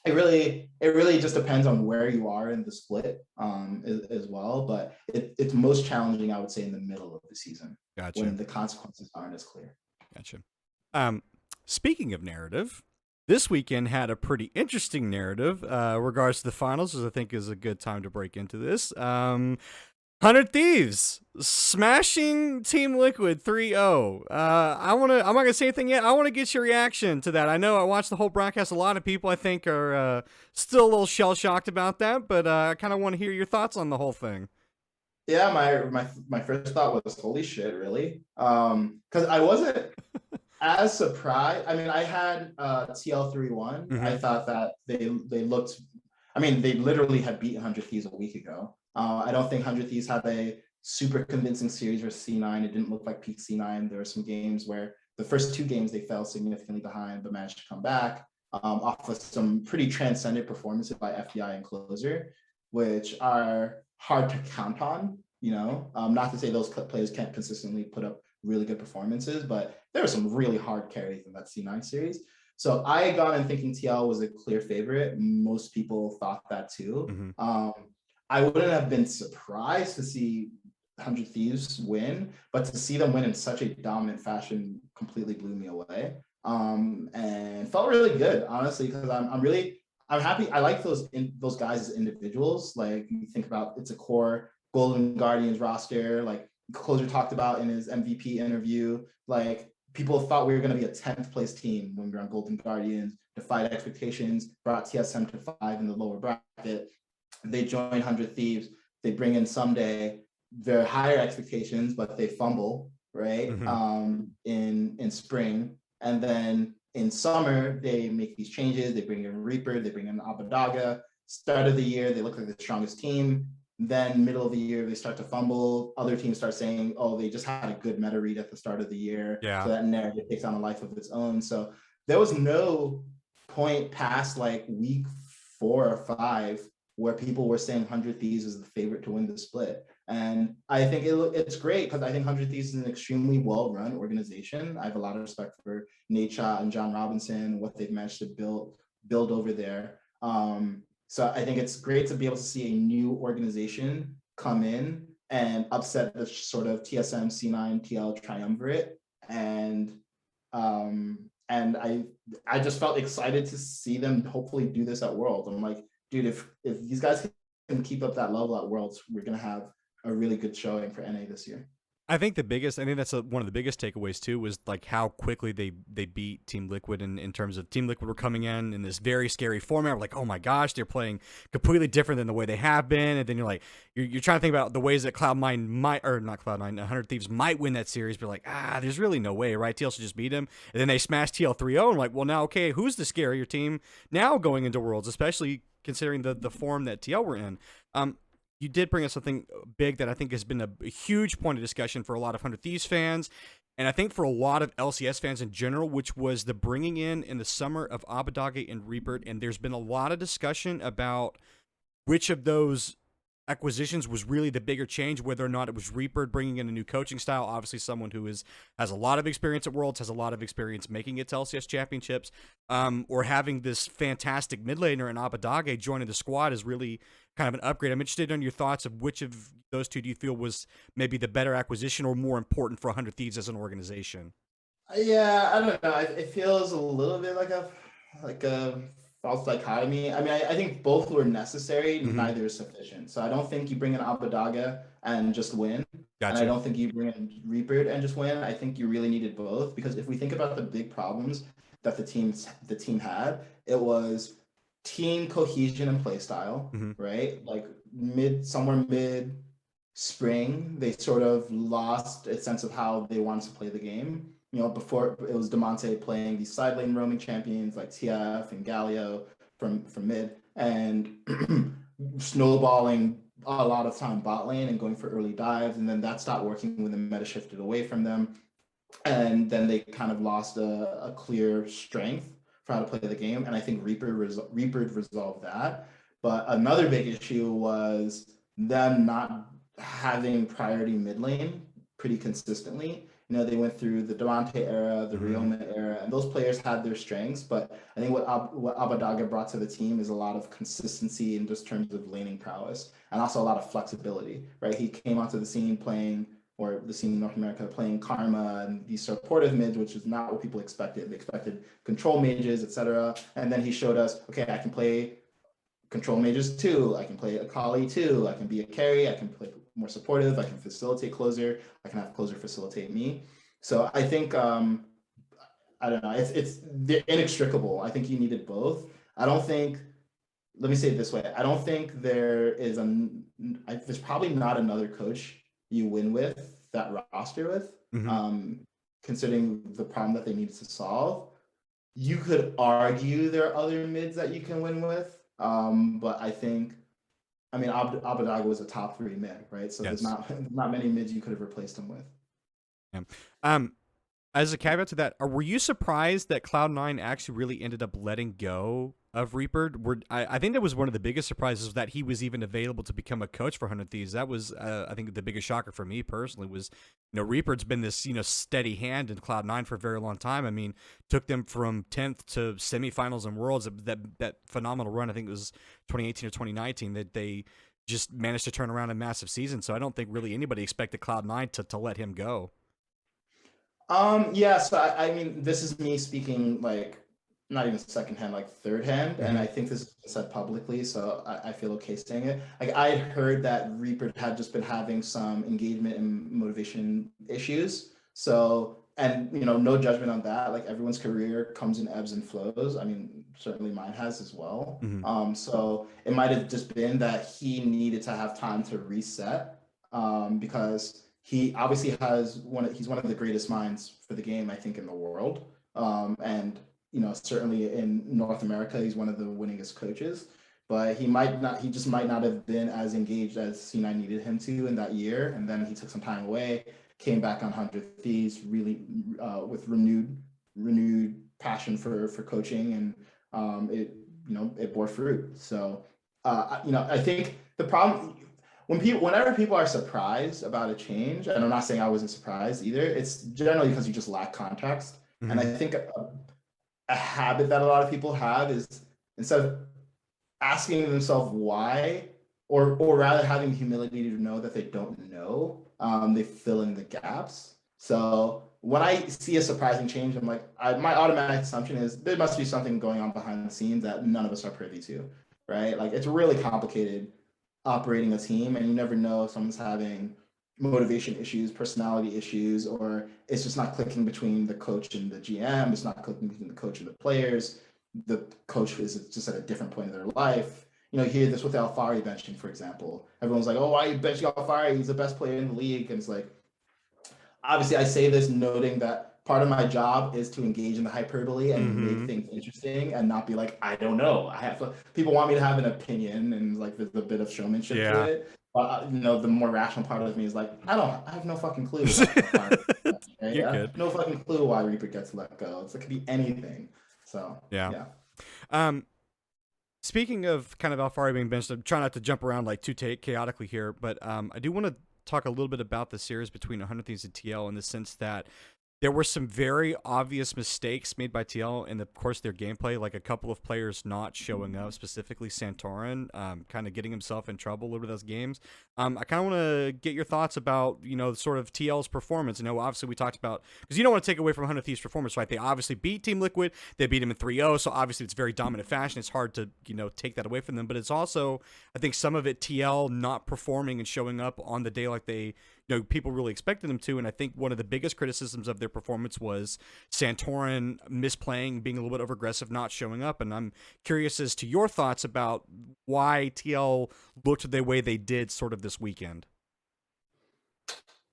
Speaker 2: it really just depends on where you are in the split as well. But it's most challenging, I would say, in the middle of the season. Gotcha. When the consequences aren't as clear.
Speaker 1: Gotcha. Speaking of narrative, this weekend had a pretty interesting narrative regards to the finals, as I think is a good time to break into this. 100 Thieves smashing Team Liquid 3-0. I'm not gonna say anything yet. I want to get your reaction to that. I know I watched the whole broadcast. A lot of people, I think, are still a little shell shocked about that, but I kind of want to hear your thoughts on the whole thing.
Speaker 2: Yeah, my first thought was, holy shit, really? Because I wasn't as surprised. I mean, I had TL3-1. I thought that they looked, I mean, they literally had beat 100 Thieves a week ago. I don't think 100 Thieves had a super convincing series versus C9. It didn't look like peak C9. There were some games where The first 2 games they fell significantly behind, but managed to come back off of some pretty transcendent performances by FDI and Closer, which are hard to count on. Not to say those players can't consistently put up really good performances, but there were some really hard carries in that C9 series. So I had gone in thinking TL was a clear favorite. Most people thought that too. I wouldn't have been surprised to see 100 Thieves win, but to see them win in such a dominant fashion completely blew me away. And felt really good, honestly, because I'm happy. I like those guys as individuals. Like, you think about, it's a core Golden Guardians roster. Like Closer talked about in his MVP interview, like people thought we were going to be a 10th place team when we were on Golden Guardians, defied expectations, brought TSM to 5 in the lower bracket. They join 100 Thieves. They bring in Someday, very higher expectations, but they fumble, right? In spring. And then in summer, they make these changes. They bring in Reaper, they bring in Abadaga. Start of the year, they look like the strongest team. Then middle of the year, they start to fumble. Other teams start saying, oh, they just had a good meta read at the start of the year.
Speaker 1: Yeah.
Speaker 2: So that narrative takes on a life of its own. So there was no point past like week 4 or 5 where people were saying 100 Thieves is the favorite to win the split. And I think it's great because I think 100 Thieves is an extremely well-run organization. I have a lot of respect for Nate Shot and John Robinson, what they've managed to build over there. So I think it's great to be able to see a new organization come in and upset the sort of TSM, C9, TL triumvirate. And I just felt excited to see them hopefully do this at Worlds. I'm like, dude, if these guys can keep up that level at Worlds, we're gonna have a really good showing for NA this year.
Speaker 1: I think that's one of the biggest takeaways too, was like how quickly they beat Team Liquid in terms of Team Liquid were coming in this very scary format. We're like, oh my gosh, they're playing completely different than the way they have been. And then you're like, you're trying to think about the ways that Cloud9 might, or not Cloud9, 100 Thieves might win that series, but like, there's really no way, right? TL should just beat them. And then they smashed TL 3-0 and like, well now, okay, who's the scarier team now going into Worlds, especially considering the form that TL were in. You did bring up something big that I think has been a huge point of discussion for a lot of 100 Thieves fans, and I think for a lot of LCS fans in general, which was the bringing in the summer of Abadage and Reaper. And there's been a lot of discussion about which of those acquisitions was really the bigger change, whether or not it was Reaper bringing in a new coaching style, obviously someone who has a lot of experience at Worlds, has a lot of experience making it to LCS championships, or having this fantastic mid laner in Abadage joining the squad is really kind of an upgrade. I'm interested in your thoughts of which of those two do you feel was maybe the better acquisition or more important for 100 Thieves as an organization?
Speaker 2: Yeah, I don't know. It feels a little bit like a false dichotomy. I mean, I think both were necessary. Neither is sufficient. So I don't think you bring in Abadaga and just win.
Speaker 1: Gotcha.
Speaker 2: And I don't think you bring in Reaper and just win. I think you really needed both, because if we think about the big problems that the team had, it was team cohesion and play style, right? Like somewhere mid spring, they sort of lost a sense of how they wanted to play the game. Before it was Demonte playing these side lane roaming champions like TF and Galio from mid, and snowballing a lot of time bot lane and going for early dives, and then that stopped working when the meta shifted away from them, and then they kind of lost a clear strength for how to play the game. And I think Reaper resolved that. But another big issue was them not having priority mid lane pretty consistently. They went through the Devontae era, the Rioma era, and those players had their strengths. But I think what Abadaga brought to the team is a lot of consistency in just terms of laning prowess, and also a lot of flexibility, right? He came onto the scene in North America playing Karma and these supportive mids, which is not what people expected. They expected control mages, etc. And then he showed us, okay, I can play control mages too. I can play Akali too. I can be a carry. I can play more supportive. I can facilitate closer. I can have closer facilitate me. So I think I don't know. They're inextricable. I think you needed both. I don't think. Let me say it this way. I don't think there's probably not another coach you win with that roster with, considering the problem that they needed to solve. You could argue there are other mids that you can win with, but I think, Abadaga was a top 3 mid, right? So there's not many mids you could have replaced him with.
Speaker 1: Yeah. As a caveat to that, were you surprised that Cloud9 actually really ended up letting go of Reaper? I think that was one of the biggest surprises, that he was even available to become a coach for 100 Thieves. That was, I think, the biggest shocker for me personally was, Reaper's been this, steady hand in Cloud9 for a very long time. I mean, took them from 10th to semifinals and Worlds. That phenomenal run, I think it was 2018 or 2019, that they just managed to turn around a massive season. So I don't think really anybody expected Cloud9 to let him go.
Speaker 2: Yeah, so I mean, this is me speaking like not even secondhand, like third hand, and
Speaker 1: Mm-hmm.
Speaker 2: I think this is said publicly, so I feel okay saying it. Like I heard that Reaper had just been having some engagement and motivation issues. So, and no judgment on that. Like everyone's career comes in ebbs and flows. I mean, certainly mine has as well.
Speaker 1: Mm-hmm.
Speaker 2: So it might have just been that he needed to have time to reset, because he obviously he's one of the greatest minds for the game, I think, in the world. And certainly in North America, he's one of the winningest coaches. But he just might not have been as engaged as C9 needed him to in that year. And then he took some time away, came back on 100 Thieves, really with renewed passion for coaching, and it bore fruit. So I think the problem whenever people are surprised about a change, and I'm not saying I wasn't surprised either, it's generally because you just lack context.
Speaker 1: Mm-hmm.
Speaker 2: And I think a habit that a lot of people have is, instead of asking themselves why, or rather having the humility to know that they don't know, they fill in the gaps. So when I see a surprising change, I'm like, my automatic assumption is there must be something going on behind the scenes that none of us are privy to, right? Like it's really complicated operating a team, and you never know if someone's having motivation issues, personality issues, or it's just not clicking between the coach and the GM. It's not clicking between the coach and the players. The coach is just at a different point in their life. You hear this with Alfari benching, for example. Everyone's like, "Oh, why are you benching Alfari? He's the best player in the league." And it's like, obviously, I say this noting that part of my job is to engage in the hyperbole and
Speaker 1: Mm-hmm.
Speaker 2: make things interesting, and not be like, I don't know. People want me to have an opinion, and like there's a bit of showmanship to
Speaker 1: Yeah.
Speaker 2: it. But the more rational part of me is like, I have no fucking clue about right?
Speaker 1: You're
Speaker 2: I
Speaker 1: good.
Speaker 2: have no fucking clue why Reaper gets let go. It could be anything. So
Speaker 1: Yeah.
Speaker 2: yeah.
Speaker 1: Um, Speaking of kind of Alfari being benched, I'm trying not to jump around like too chaotically here, but I do want to talk a little bit about the series between 100 Thieves and TL, in the sense that there were some very obvious mistakes made by TL in the course of their gameplay, like a couple of players not showing up, specifically Santorin, kind of getting himself in trouble over those games. I kind of want to get your thoughts about, sort of TL's performance. Obviously we talked about, because you don't want to take away from 100 Thieves' performance, right? They obviously beat Team Liquid. They beat him in 3-0, so obviously it's very dominant fashion. It's hard to, take that away from them, but it's also, I think, some of it TL not performing and showing up on the day like they, people really expected them to. And I think one of the biggest criticisms of their performance was Santorin misplaying, being a little bit over-aggressive, not showing up. And I'm curious as to your thoughts about why TL looked the way they did sort of this weekend.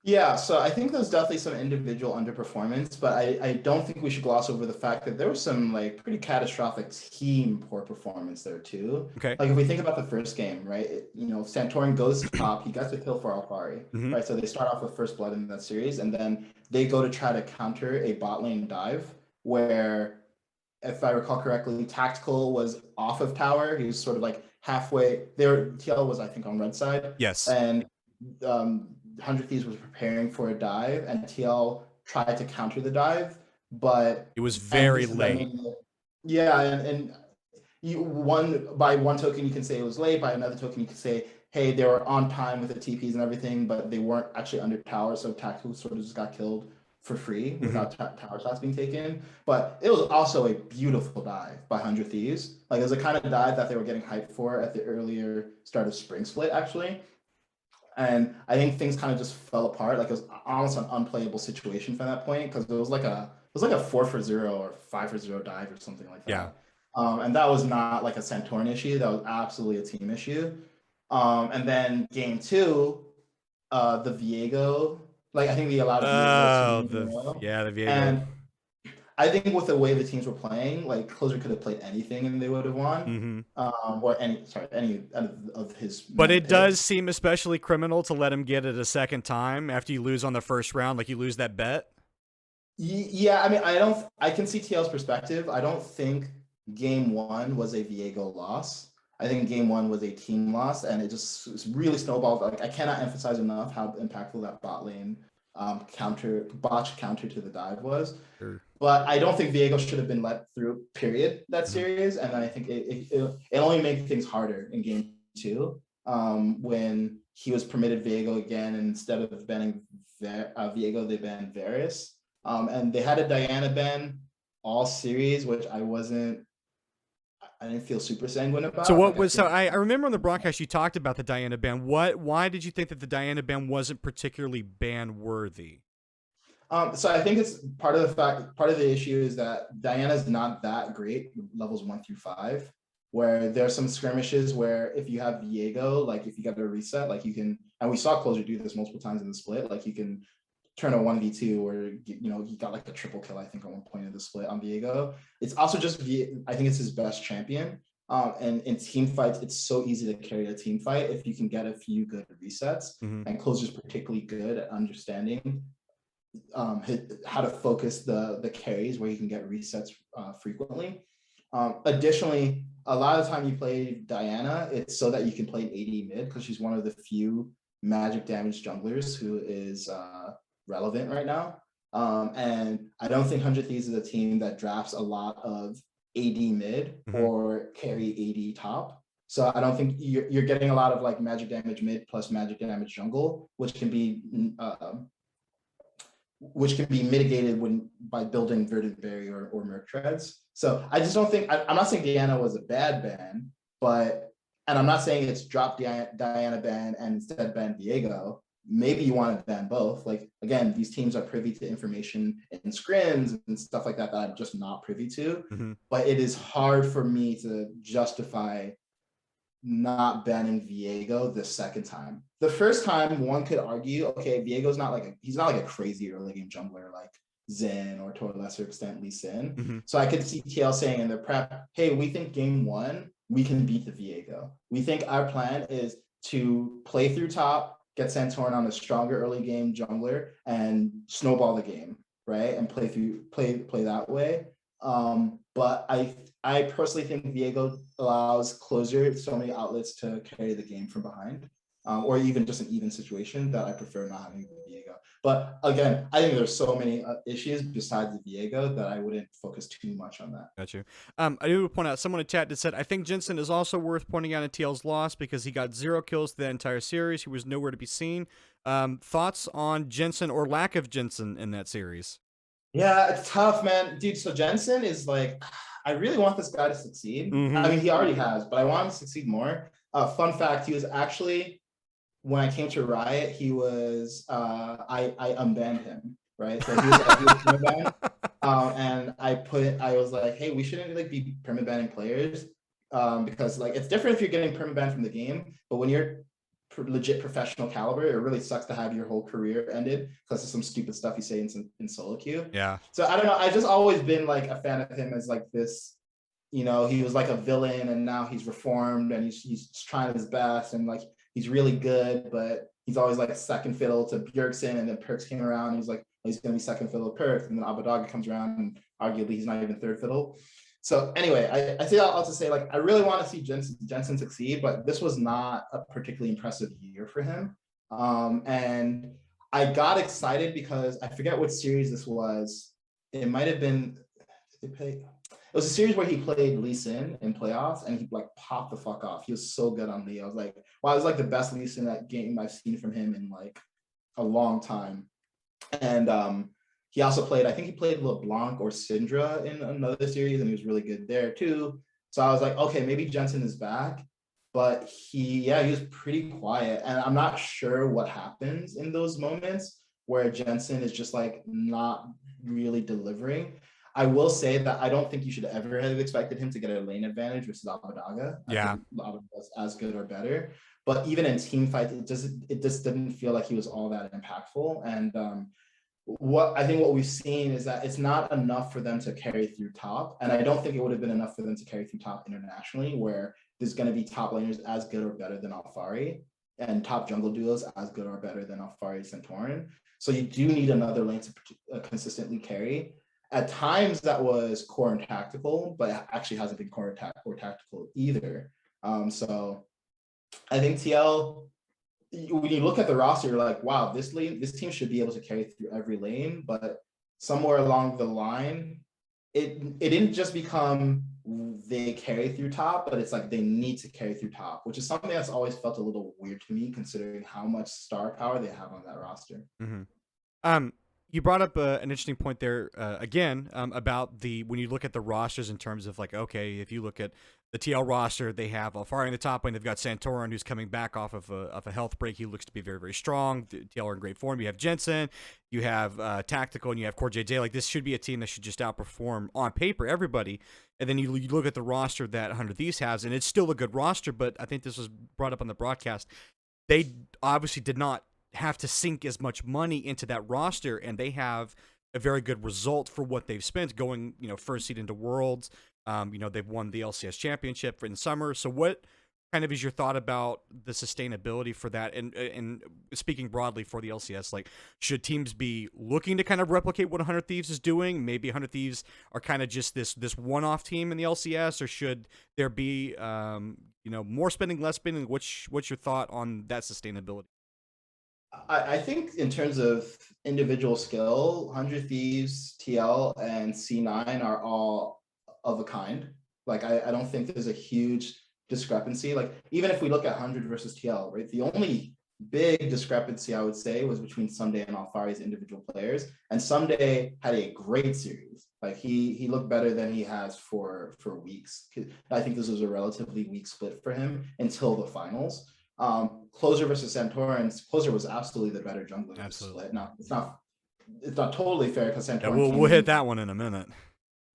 Speaker 2: Yeah, so I think there's definitely some individual underperformance, but I don't think we should gloss over the fact that there was some like pretty catastrophic team poor performance there too.
Speaker 1: Okay.
Speaker 2: Like if we think about the first game, right? Santorin goes top, he gets a kill for Alfari,
Speaker 1: Mm-hmm.
Speaker 2: right? So they start off with first blood in that series, and then they go to try to counter a bot lane dive where, if I recall correctly, Tactical was off of tower. He was sort of like halfway there. TL was, I think, on red side.
Speaker 1: Yes.
Speaker 2: And 100 Thieves was preparing for a dive, and TL tried to counter the dive, but
Speaker 1: It was very late.
Speaker 2: Yeah, and you by one token you can say it was late. By another token you can say, hey, they were on time with the TPs and everything, but they weren't actually under tower, so Tactical sort of just got killed for free without tower shots being taken. But it was also a beautiful dive by 100 Thieves. Like it was a kind of dive that they were getting hyped for at the earlier start of Spring Split, actually. And I think things kind of just fell apart. Like it was almost an unplayable situation from that point, because it was like a 4-for-0 or 5-for-0 dive or something like that.
Speaker 1: Yeah.
Speaker 2: And that was not like a Santorin issue. That was absolutely a team issue. And then game two, the Viego, like I think they allowed Viego to
Speaker 1: the Viego.
Speaker 2: And I think with the way the teams were playing, like Closer could have played anything and they would have won. Or any of his.
Speaker 1: But it does seem especially criminal to let him get it a second time after you lose on the first round, like you lose that bet.
Speaker 2: Yeah, I mean, I can see TL's perspective. I don't think game one was a Viego loss. I think game one was a team loss, and it just really snowballed. Like, I cannot emphasize enough how impactful that bot lane botch counter to the dive was.
Speaker 1: Sure.
Speaker 2: But I don't think Viego should have been let through, period, that
Speaker 1: Mhm.
Speaker 2: series. And I think it only made things harder in game two, when he was permitted Viego again, and instead of banning Viego, they banned Varus. And they had a Diana ban all series, which I didn't feel super sanguine
Speaker 1: So
Speaker 2: about.
Speaker 1: what
Speaker 2: Like, I
Speaker 1: was so
Speaker 2: think
Speaker 1: I remember on the broadcast you talked about the Diana ban. Why did you think that the Diana ban wasn't particularly ban worthy?
Speaker 2: so I think it's part of the issue is that Diana's not that great levels 1 through 5, where there's some skirmishes where if you have Viego, like if you get a reset, like you can, and we saw Closure do this multiple times in the split, like you can turn a 1v2 where he got like a triple kill, I think, at one point in the split on Viego. It's also just I think it's his best champion. And in team fights, it's so easy to carry a team fight if you can get a few good resets.
Speaker 1: Mm-hmm.
Speaker 2: And Closer's particularly good at understanding how to focus the carries where you can get resets frequently. Additionally, a lot of the time you play Diana, it's so that you can play AD mid, because she's one of the few magic damage junglers who is relevant right now. And I don't think 100 Thieves is a team that drafts a lot of AD mid
Speaker 1: Mm-hmm.
Speaker 2: or carry AD top. So I don't think you're getting a lot of like magic damage mid plus magic damage jungle, which can be mitigated by building Verdant Berry or Merc Treads. So I just don't think, I'm not saying Diana was a bad ban, and I'm not saying it's drop Diana ban and instead ban Viego. Maybe you want to ban both. Like, again, these teams are privy to information in scrims and stuff like that I'm just not privy to.
Speaker 1: Mm-hmm.
Speaker 2: But it is hard for me to justify not banning Viego the second time. The first time, one could argue, okay, Viego's he's not like a crazy early game jungler like Zen or to a lesser extent Lee Sin.
Speaker 1: Mm-hmm.
Speaker 2: So I could see TL saying in their prep, hey, we think game one, we can beat the Viego. We think our plan is to play through top, get Santorin on a stronger early game jungler, and snowball the game, right? And play that way. But I personally think Viego allows Closer so many outlets to carry the game from behind, or even just an even situation that I prefer not having Viego. But again, I think there's so many issues besides the Viego that I wouldn't focus too much on that.
Speaker 1: Got you. I do want to point out, someone in chat that said, I think Jensen is also worth pointing out in TL's loss because he got 0 kills the entire series. He was nowhere to be seen. Thoughts on Jensen or lack of Jensen in that series?
Speaker 2: Yeah, it's tough, man. Dude, so Jensen is like, I really want this guy to succeed.
Speaker 1: Mm-hmm.
Speaker 2: I mean, he already has, but I want him to succeed more. Fun fact, he was actually, when I came to Riot, he was, I unbanned him, right? So he was permabanned. And I was like, hey, we shouldn't like be permabanning players, because like it's different if you're getting permabanned from the game, but when you're legit professional caliber, it really sucks to have your whole career ended because of some stupid stuff you say in solo queue.
Speaker 1: Yeah.
Speaker 2: So I don't know. I just always been like a fan of him as like this, he was like a villain and now he's reformed and he's trying his best and like he's really good, but he's always like second fiddle to Bjergsen, and then Perks came around and he's like, oh, he's gonna be second fiddle to Perks, and then Abadaga comes around and arguably he's not even third fiddle. So anyway, I say I'll just say, like, I really want to see Jensen succeed, but this was not a particularly impressive year for him. And I got excited because I forget what series this was. It might have been, it was a series where he played Lee Sin in playoffs and he like popped the fuck off. He was so good on Lee. I was like, wow, it was like the best Lee Sin that game I've seen from him in like a long time. And he also played, I think he played LeBlanc or Syndra in another series, and he was really good there too. So I was like, okay, maybe Jensen is back. But he was pretty quiet. And I'm not sure what happens in those moments where Jensen is just like not really delivering. I will say that I don't think you should ever have expected him to get a lane advantage versus Abadaga.
Speaker 1: Yeah.
Speaker 2: I think Abadaga was as good or better. But even in team fights, it just didn't feel like he was all that impactful. And what we've seen is that it's not enough for them to carry through top. And I don't think it would have been enough for them to carry through top internationally, where there's going to be top laners as good or better than Alfari and top jungle duos as good or better than Alfari Santorin. So you do need another lane to consistently carry. At times that was core and tactical, but it actually hasn't been core or tactical either. So I think TL, when you look at the roster, you're like, wow, this team should be able to carry through every lane. But somewhere along the line, it didn't just become they carry through top, but it's like they need to carry through top, which is something that's always felt a little weird to me, considering how much star power they have on that roster.
Speaker 1: You brought up an interesting point there again about when you look at the rosters in terms of like, okay, if you look at the TL roster, they have Alfari in the top lane. They've got Santorin, who's coming back off of a health break. He looks to be very, very strong. The TL are in great form. You have Jensen, you have Tactical, and you have Core JJ. Like, this should be a team that should just outperform on paper everybody. And then you look at the roster that 100 Thieves has, and it's still a good roster, but I think this was brought up on the broadcast. They obviously did not have to sink as much money into that roster, and they have a very good result for what they've spent going, first seed into Worlds. They've won the LCS championship in summer. So what kind of is your thought about the sustainability for that? And speaking broadly for the LCS, like, should teams be looking to kind of replicate what 100 Thieves is doing? Maybe 100 Thieves are kind of just this one-off team in the LCS, or should there be, more spending, less spending? What's your thought on that sustainability?
Speaker 2: I think in terms of individual skill, 100 Thieves, TL, and C9 are all of a kind. Like, I don't think there's a huge discrepancy. Like, even if we look at 100 versus TL, right, the only big discrepancy I would say was between Someday and Alfari's individual players. And Someday had a great series. Like, he looked better than he has for weeks. I think this was a relatively weak split for him until the finals. Closer versus Santorin, Closer was absolutely the better jungler.
Speaker 1: Absolutely.
Speaker 2: Split. Now, it's not totally fair because Santorin.
Speaker 1: Yeah, we'll hit that one in a minute.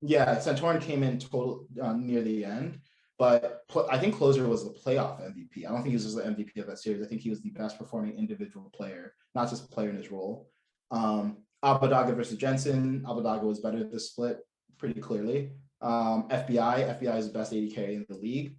Speaker 2: Yeah, Santorin came in total near the end, but I think Closer was the playoff MVP. I don't think he was the MVP of that series. I think he was the best performing individual player, not just player in his role. Abadaga versus Jensen. Abadaga was better at this split pretty clearly. FBI is the best AD carry in the league.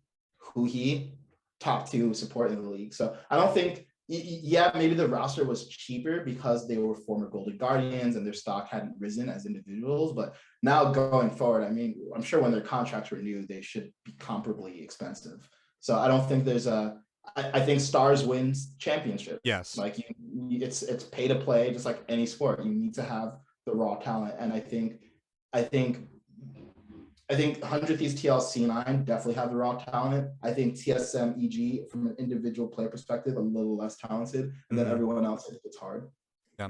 Speaker 2: Huhi, top 2 support in the league. So I don't think, maybe the roster was cheaper because they were former Golden Guardians and their stock hadn't risen as individuals. But now going forward, I mean, I'm sure when their contracts renew, they should be comparably expensive. So I don't think there's I think Stars wins championship.
Speaker 1: Yes.
Speaker 2: Like, it's pay to play, just like any sport. You need to have the raw talent. And I think 100 Thieves, TL, C9 definitely have the raw talent. I think TSM, EG, from an individual player perspective, a little less talented, and then everyone else, it's hard.
Speaker 1: Yeah.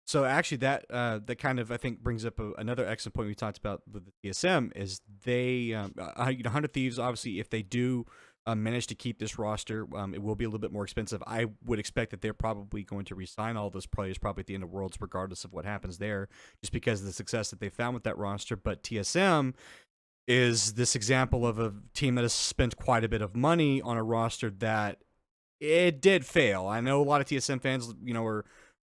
Speaker 1: So actually, that kind of, I think, brings up another excellent point we talked about with the TSM is they, 100 Thieves, obviously, if they do manage to keep this roster, it will be a little bit more expensive. I would expect that they're probably going to re-sign all those players probably at the end of Worlds, regardless of what happens there, just because of the success that they found with that roster. But TSM is this example of a team that has spent quite a bit of money on a roster that it did fail. I know a lot of TSM fans,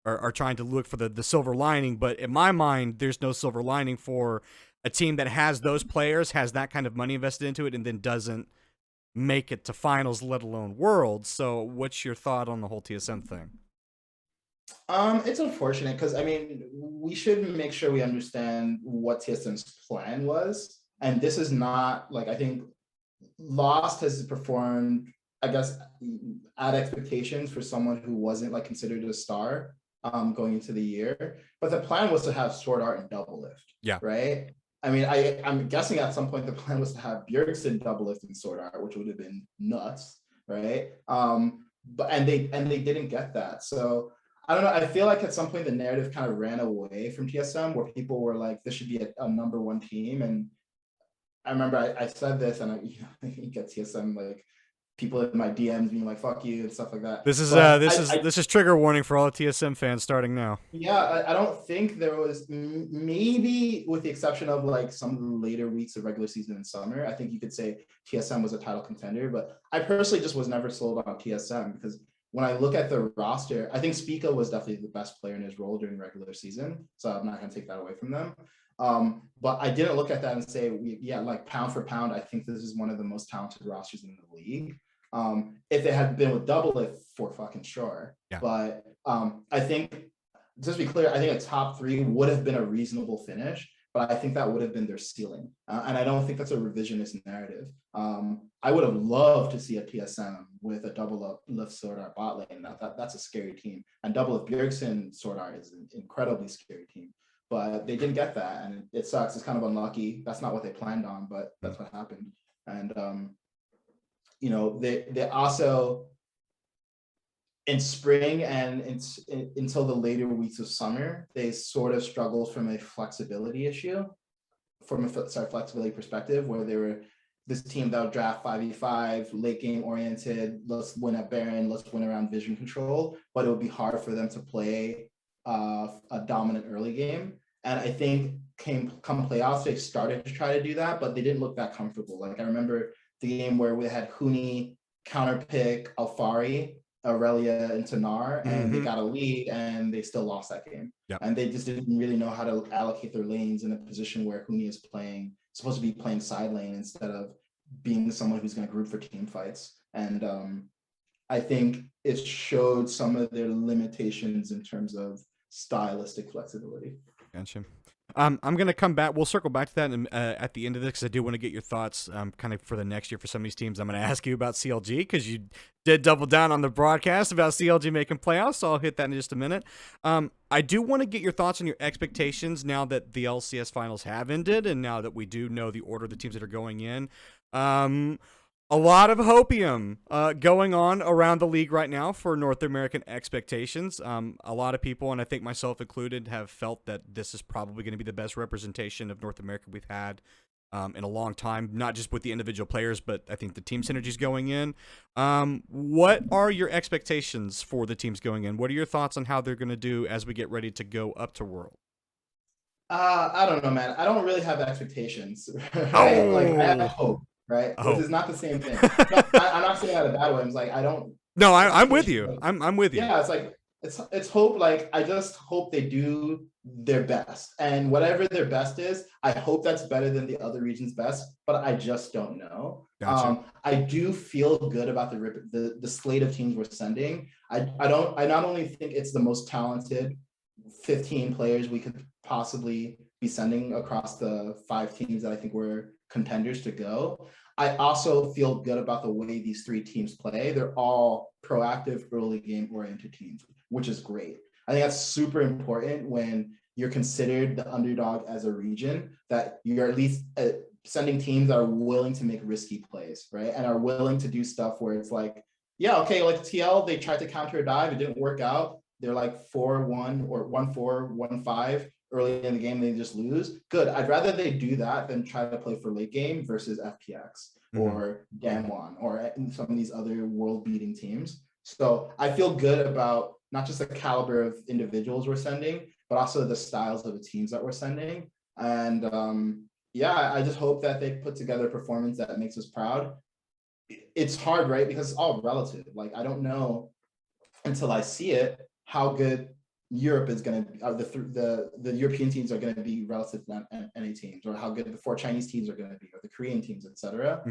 Speaker 1: are trying to look for the silver lining, but in my mind, there's no silver lining for a team that has those players, has that kind of money invested into it, and then doesn't make it to finals, let alone Worlds. So what's your thought on the whole TSM thing?
Speaker 2: It's unfortunate because, I mean, we should make sure we understand what TSM's plan was. And this is not, like, I think Lost has performed, I guess, at expectations for someone who wasn't, like, considered a star going into the year. But the plan was to have Sword Art and Double Lift.
Speaker 1: Yeah.
Speaker 2: Right? I mean, I'm guessing at some point the plan was to have Bjergsen Double Lift and Sword Art, which would have been nuts, right? But they didn't get that. So I don't know. I feel like at some point the narrative kind of ran away from TSM, where people were like, "This should be a number 1 team." And I remember I said this, and you get TSM, like, people in my DMs being like, "Fuck you" and stuff like that.
Speaker 1: This is trigger warning for all the TSM fans starting now.
Speaker 2: Yeah, I don't think there was, maybe with the exception of like some of the later weeks of regular season in summer, I think you could say TSM was a title contender. But I personally just was never sold on TSM because when I look at the roster, I think Spica was definitely the best player in his role during regular season. So I'm not going to take that away from them. But I didn't look at that and say, like, pound for pound, I think this is one of the most talented rosters in the league. If they had been with double it, for fucking sure.
Speaker 1: Yeah.
Speaker 2: But I think, just to be clear, I think a top 3 would have been a reasonable finish, but I think that would have been their ceiling. And I don't think that's a revisionist narrative. I would have loved to see a TSM with a double up lift Sword Art bot lane. That's a scary team. And double up Bjergsen Sword Art is an incredibly scary team. But they didn't get that, and it sucks. It's kind of unlucky. That's not what they planned on, but that's what happened. And you know, they also, in spring and until the later weeks of summer, they sort of struggled from a flexibility issue, from a flexibility perspective, where they were this team that would draft 5v5, late game oriented, let's win at Baron, let's win around vision control, but it would be hard for them to play a dominant early game. And I think come playoffs, they started to try to do that, but they didn't look that comfortable. Like I remember the game where we had Huni counterpick Alfari, Aurelia, and Tanar, and they got a lead and they still lost that game.
Speaker 1: Yep.
Speaker 2: And they just didn't really know how to allocate their lanes in a position where Huni is supposed to be playing side lane instead of being someone who's going to group for team fights. And I think it showed some of their limitations in terms of stylistic flexibility.
Speaker 1: Gotcha. I'm going to come back. We'll circle back to that at the end of this, because I do want to get your thoughts kind of for the next year for some of these teams. I'm going to ask you about CLG, because you did double down on the broadcast about CLG making playoffs, so I'll hit that in just a minute. I do want to get your thoughts on your expectations now that the LCS Finals have ended, and now that we do know the order of the teams that are going in. A lot of hopium going on around the league right now for North American expectations. A lot of people, and I think myself included, have felt that this is probably going to be the best representation of North America we've had in a long time, not just with the individual players, but I think the team synergies going in. What are your expectations for the teams going in? What are your thoughts on how they're going to do as we get ready to go up to World?
Speaker 2: I don't know, man. I don't really have expectations. Right?
Speaker 1: Oh.
Speaker 2: Like I have hope. Right, which is not the same thing. No, I'm not saying that a bad way. I'm like, I don't.
Speaker 1: No, I'm with you. I'm with you.
Speaker 2: Yeah, it's like it's hope. Like I just hope they do their best, and whatever their best is, I hope that's better than the other region's best. But I just don't know.
Speaker 1: Gotcha.
Speaker 2: I do feel good about the slate of teams we're sending. I not only think it's the most talented 15 players we could possibly be sending across the 5 teams that I think we're contenders to go. I also feel good about the way these 3 teams play. They're all proactive, early game oriented teams, which is great. I think that's super important when you're considered the underdog as a region, that you're at least sending teams that are willing to make risky plays, right? And are willing to do stuff where it's like, yeah, okay, like TL, they tried to counter a dive, it didn't work out. They're like 4-1 or 1-4, 1-5. Early in the game, they just lose. Good. I'd rather they do that than try to play for late game versus FPX or Damwon or some of these other world-beating teams. So I feel good about not just the caliber of individuals we're sending, but also the styles of the teams that we're sending. And yeah, I just hope that they put together a performance that makes us proud. It's hard, right? Because it's all relative. Like I don't know until I see it how good Europe is going to be, the European teams are going to be relative to NA teams, or how good the 4 Chinese teams are going to be, or the Korean teams, etc.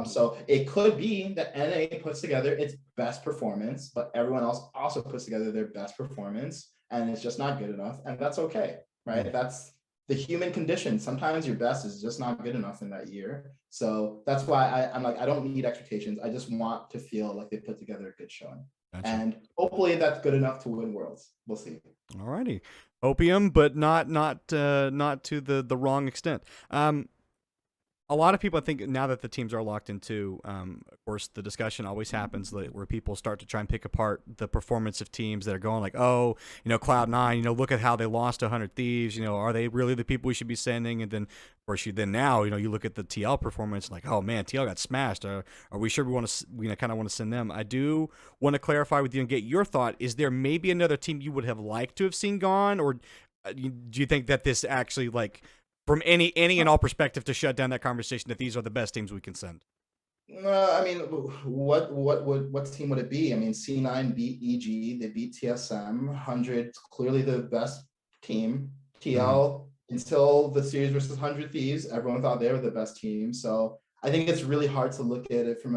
Speaker 2: So it could be that NA puts together its best performance, but everyone else also puts together their best performance, and it's just not good enough, and that's okay, right? That's the human condition. Sometimes your best is just not good enough in that year. So that's why I'm like, I don't need expectations. I just want to feel like they put together a good showing. Gotcha. And hopefully that's good enough to win Worlds. We'll see.
Speaker 1: All righty, opium, but not to the wrong extent. A lot of people, I think, now that the teams are locked into, of course, the discussion always happens where people start to try and pick apart the performance of teams that are going like, oh, Cloud9, look at how they lost to 100 Thieves. Are they really the people we should be sending? And then, of course, now, you look at the TL performance, like, oh man, TL got smashed. Are we sure we want to, kind of want to send them? I do want to clarify with you and get your thought. Is there maybe another team you would have liked to have seen gone, or do you think that this actually from any and all perspective to shut down that conversation that these are the best teams we can send?
Speaker 2: I mean, what team would it be? I mean, C9 beat EG, they beat TSM, 100 clearly the best team. TL until the series versus 100 Thieves, everyone thought they were the best team. So I think it's really hard to look at it from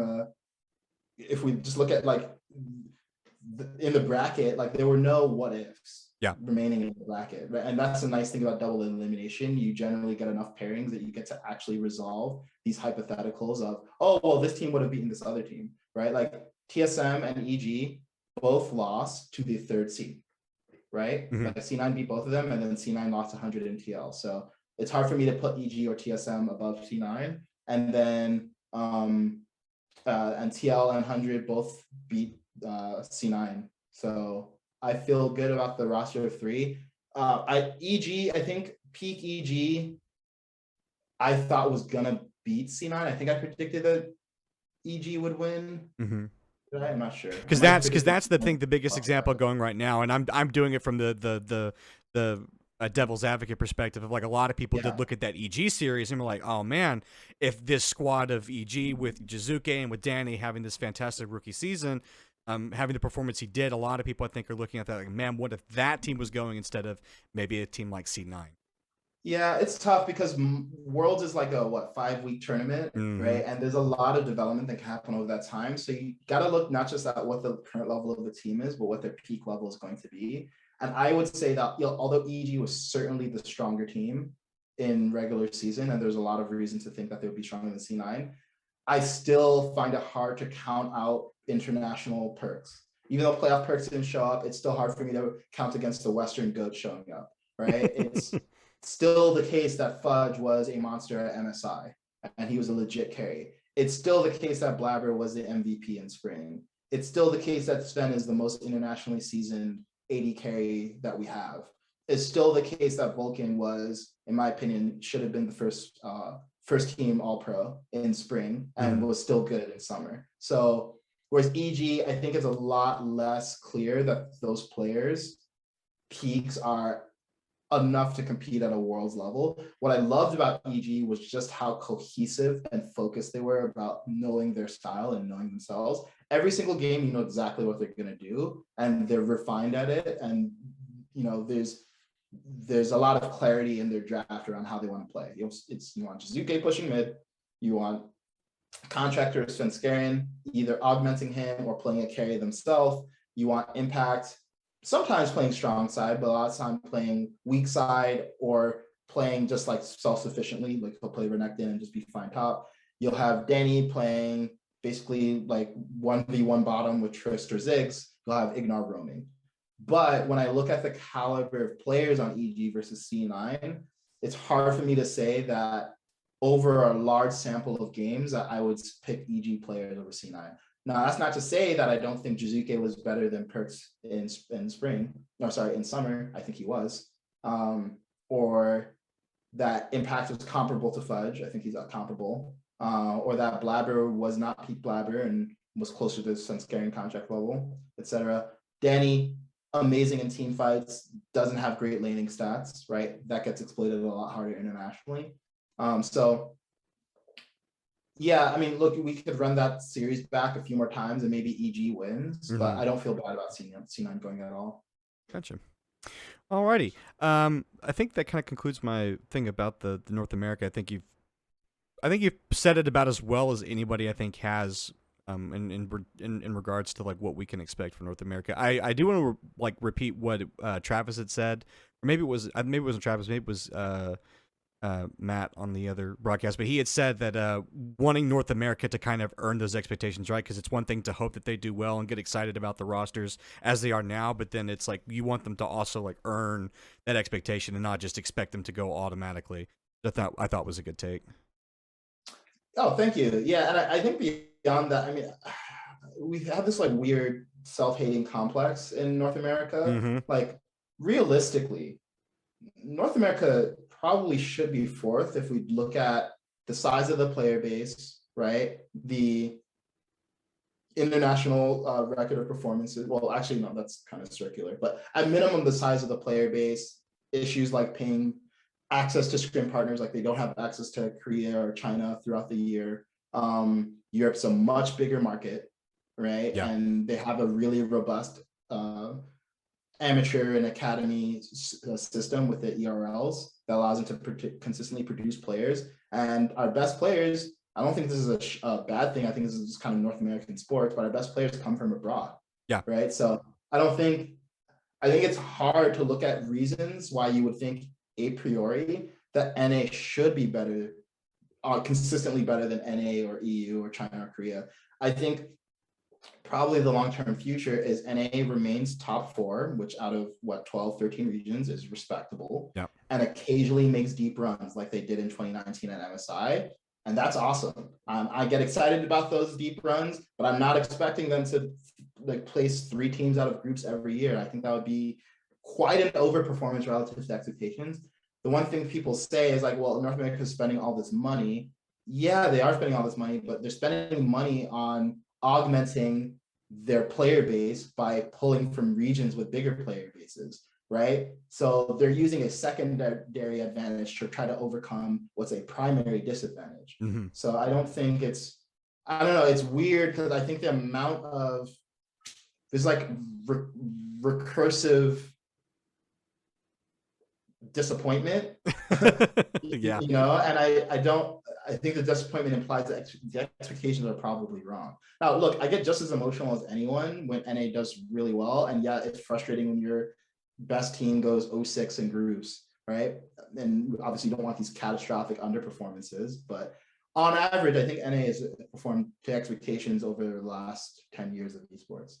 Speaker 2: if we just look at like in the bracket, like there were no what ifs remaining in the bracket. Right? And that's the nice thing about double elimination. You generally get enough pairings that you get to actually resolve these hypotheticals of, oh, well, this team would have beaten this other team, right? Like TSM and EG both lost to the third seed, right? Like C9 beat both of them, and then C9 lost 100 in TL. So it's hard for me to put EG or TSM above C9. And then and TL and 100 both beat C9. So I feel good about the roster of 3. EG, I think peak EG, I thought was gonna beat C9. I think I predicted that EG would win. I'm not sure.
Speaker 1: Because that's the thing, the biggest example going right now, and I'm doing it from the devil's advocate perspective of like a lot of people did look at that EG series and were like, oh man, if this squad of EG with Jizuke and with Danny having this fantastic rookie season, having the performance he did, a lot of people I think are looking at that like, man, what if that team was going instead of maybe a team like C9?
Speaker 2: Yeah, it's tough because Worlds is like a 5-week tournament, right? And there's a lot of development that can happen over that time. So you got to look not just at what the current level of the team is, but what their peak level is going to be. And I would say that although EG was certainly the stronger team in regular season, and there's a lot of reason to think that they would be stronger than C9, I still find it hard to count out international perks. Even though playoff perks didn't show up, it's still hard for me to count against the Western GOAT showing up, right? It's still the case that Fudge was a monster at MSI, and he was a legit carry. It's still the case that Blabber was the MVP in spring. It's still the case that Sven is the most internationally seasoned AD carry that we have. It's still the case that Vulcan was, in my opinion, should have been the first team All-Pro in spring and was still good in summer. So whereas EG, I think it's a lot less clear that those players' peaks are enough to compete at a world's level. What I loved about EG was just how cohesive and focused they were about knowing their style and knowing themselves. Every single game, you know exactly what they're going to do, and they're refined at it. And you know, there's a lot of clarity in their draft around how they want to play. You want Jizuke pushing mid, you want Contractor Svenskarian either augmenting him or playing a carry themselves. You want Impact sometimes playing strong side, but a lot of time playing weak side or playing just like self-sufficiently, like he'll play Renekton and just be fine top. You'll have Danny playing basically like 1v1 bottom with Trist or Ziggs. You'll have Ignore roaming. But when I look at the caliber of players on EG versus C9, it's hard for me to say that over a large sample of games that I would pick EG players over C9. Now, that's not to say that I don't think Jizuke was better than Perks in spring. No, sorry, in summer. I think he was. Or that Impact was comparable to Fudge. I think he's comparable. Or that Blabber was not peak Blabber and was closer to Svenskarian contract level, etc. Danny, amazing in team fights, doesn't have great laning stats, right? That gets exploited a lot harder internationally. So yeah, I mean, look, we could run that series back a few more times and maybe EG wins, but I don't feel bad about C9 going at all.
Speaker 1: Gotcha. Alrighty. I think that kind of concludes my thing about the North America. I think you've said it about as well as anybody I think has in regards to like what we can expect from North America. I do want to like repeat what Travis had said, or maybe it wasn't Travis, maybe it was Matt on the other broadcast, but he had said that wanting North America to kind of earn those expectations, right? Because it's one thing to hope that they do well and get excited about the rosters as they are now, but then it's like you want them to also like earn that expectation and not just expect them to go automatically. I thought was a good take.
Speaker 2: Oh, thank you. Yeah, and I think beyond that, I mean, we have this like weird self-hating complex in North America. Like realistically, North America probably should be fourth if we look at the size of the player base, right? The international record of performances. Well, actually, no, that's kind of circular. But at minimum, the size of the player base, issues like paying access to scrim partners, like they don't have access to Korea or China throughout the year. Europe's a much bigger market, right?
Speaker 1: Yeah.
Speaker 2: And they have a really robust amateur and academy system with the ERLs that allows them to consistently produce players. And our best players, I don't think this is a bad thing. I think this is just kind of North American sports, but our best players come from abroad.
Speaker 1: Yeah.
Speaker 2: Right. So I think it's hard to look at reasons why you would think a priori that NA should be better, consistently better than NA or EU or China or Korea. I think probably the long-term future is NA remains top 4, which out of 12, 13 regions is respectable.
Speaker 1: Yeah.
Speaker 2: And occasionally makes deep runs like they did in 2019 at MSI. And that's awesome. I get excited about those deep runs, but I'm not expecting them to like place 3 teams out of groups every year. I think that would be quite an overperformance relative to expectations. The one thing people say is like, well, North America is spending all this money. Yeah, they are spending all this money, but they're spending money on augmenting their player base by pulling from regions with bigger player bases, right? So they're using a secondary advantage to try to overcome what's a primary disadvantage.
Speaker 1: Mm-hmm.
Speaker 2: So I don't think I don't know, it's weird because I think the amount of, there's like recursive disappointment,
Speaker 1: yeah,
Speaker 2: you know, and I think the disappointment implies that the expectations are probably wrong. Now, look, I get just as emotional as anyone when NA does really well, and yeah, it's frustrating when your best team goes 0-6 in groups, right? And obviously, you don't want these catastrophic underperformances, but on average, I think NA has performed to expectations over the last 10 years of esports.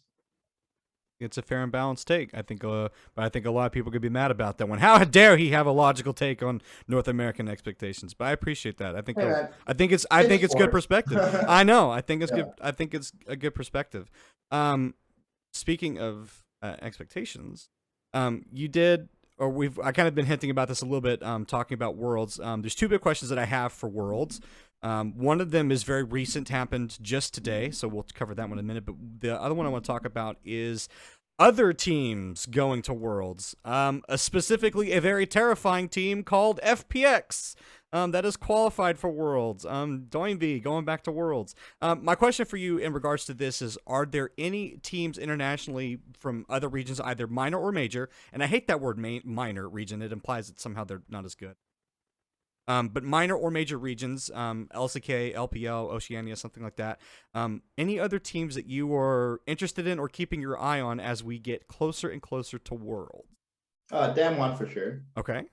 Speaker 1: It's a fair and balanced take. I think, but I think a lot of people could be mad about that one. How dare he have a logical take on North American expectations? But I appreciate that. I think, I think it's good perspective. I know. I think it's good. I think it's a good perspective. Speaking of expectations, you did, or I kind of been hinting about this a little bit, talking about Worlds. There's 2 big questions that I have for Worlds. One of them is very recent, happened just today, so we'll cover that one in a minute. But the other one I want to talk about is other teams going to Worlds, specifically a very terrifying team called FPX that is qualified for Worlds. Doinby going back to Worlds. My question for you in regards to this is, are there any teams internationally from other regions, either minor or major? And I hate that word minor region. It implies that somehow they're not as good. But minor or major regions, LCK, LPL, Oceania, something like that. Any other teams that you are interested in or keeping your eye on as we get closer and closer to Worlds?
Speaker 2: Damn1 for sure.
Speaker 1: Okay.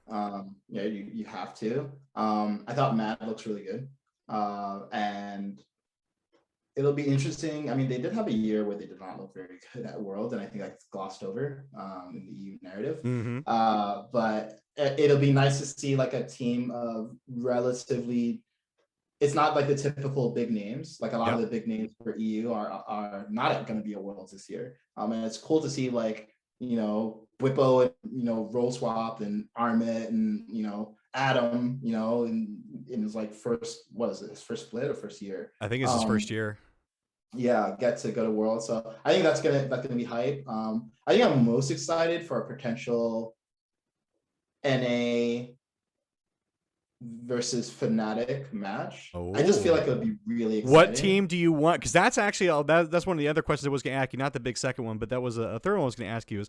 Speaker 2: Yeah, you have to. I thought Mad looks really good. And it'll be interesting. I mean, they did have a year where they did not look very good at Worlds, and I think that's glossed over in the EU narrative.
Speaker 1: Mm-hmm.
Speaker 2: But it'll be nice to see like a team of relatively, it's not like the typical big names. Like a lot of the big names for EU are not going to be at Worlds this year. And it's cool to see like, you know, Whippo and, you know, Roll Swap and Armit and, you know, Adam, you know, in his like first, what is it, his first split or first year?
Speaker 1: I think it's his first year.
Speaker 2: Yeah, get to go to Worlds. So I think that's gonna be hype. I think I'm most excited for a potential NA versus Fnatic match. I just feel like it would be really exciting.
Speaker 1: What team do you want? Because that's actually that's one of the other questions I was going to ask you. Not the big second one, but that was a third one I was going to ask you is,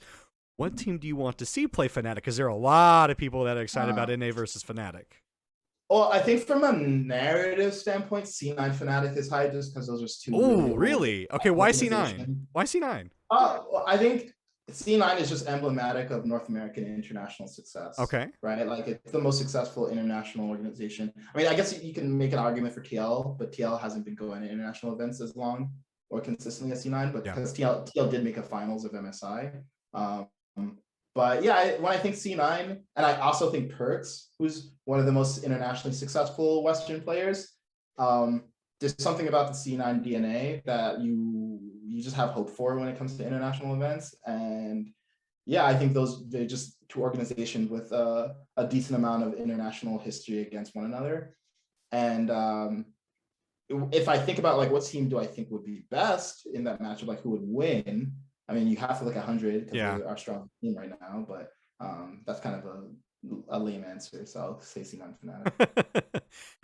Speaker 1: what team do you want to see play Fnatic? Because there are a lot of people that are excited about NA versus Fnatic.
Speaker 2: Well, I think from a narrative standpoint, C9 Fnatic is high just because those are 2.
Speaker 1: Oh, really? Okay, why C9? Why C9?
Speaker 2: Well, I think C9 is just emblematic of North American international success.
Speaker 1: Okay.
Speaker 2: Right? Like it's the most successful international organization. I mean, I guess you can make an argument for TL, but TL hasn't been going to international events as long or consistently as C9, but because TL did make a finals of MSI. But yeah, when I think C9, and I also think Perks, who's one of the most internationally successful Western players, there's something about the C9 DNA that you just have hope for when it comes to international events. And yeah, I think they're just 2 organizations with a decent amount of international history against one another. And if I think about like what team do I think would be best in that matchup, like who would win? I mean, you have to look 100 because they are a strong team right now, but that's kind of a lame answer. So I'll say C9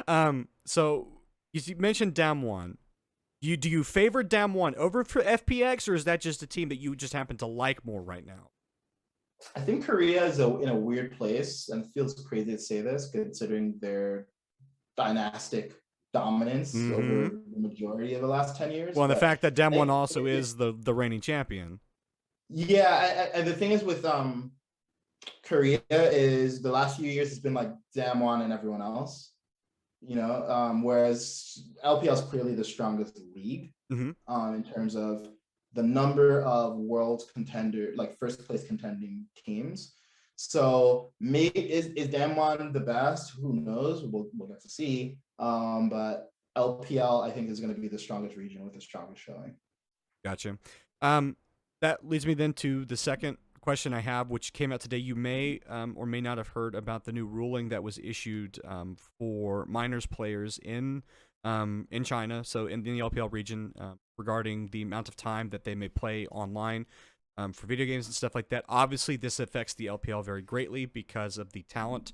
Speaker 2: Fnatic.
Speaker 1: So you mentioned Damwon. Do you favor Damwon over for FPX, or is that just a team that you just happen to like more right now?
Speaker 2: I think Korea is in a weird place, and it feels crazy to say this considering their dynastic dominance
Speaker 1: Mm-hmm.
Speaker 2: over the majority of the last 10 years.
Speaker 1: Well, and the
Speaker 2: But
Speaker 1: fact that Dem
Speaker 2: I
Speaker 1: One
Speaker 2: think
Speaker 1: also is the reigning champion.
Speaker 2: yeah, and the thing is with Korea is the last few years it's been like Damwon and everyone else, whereas LPL is clearly the strongest league
Speaker 1: Mm-hmm.
Speaker 2: in terms of the number of world contender, like first place contending teams. So maybe is Damwon the best? Who knows? We'll get to see. But LPL I think is going to be the strongest region with the strongest showing.
Speaker 1: Gotcha. That leads me then to the second question I have, which came out today. You may or may not have heard about the new ruling that was issued for minors players in China, so in the LPL region, regarding the amount of time that they may play online for video games and stuff like that. Obviously, this affects the LPL very greatly because of the talent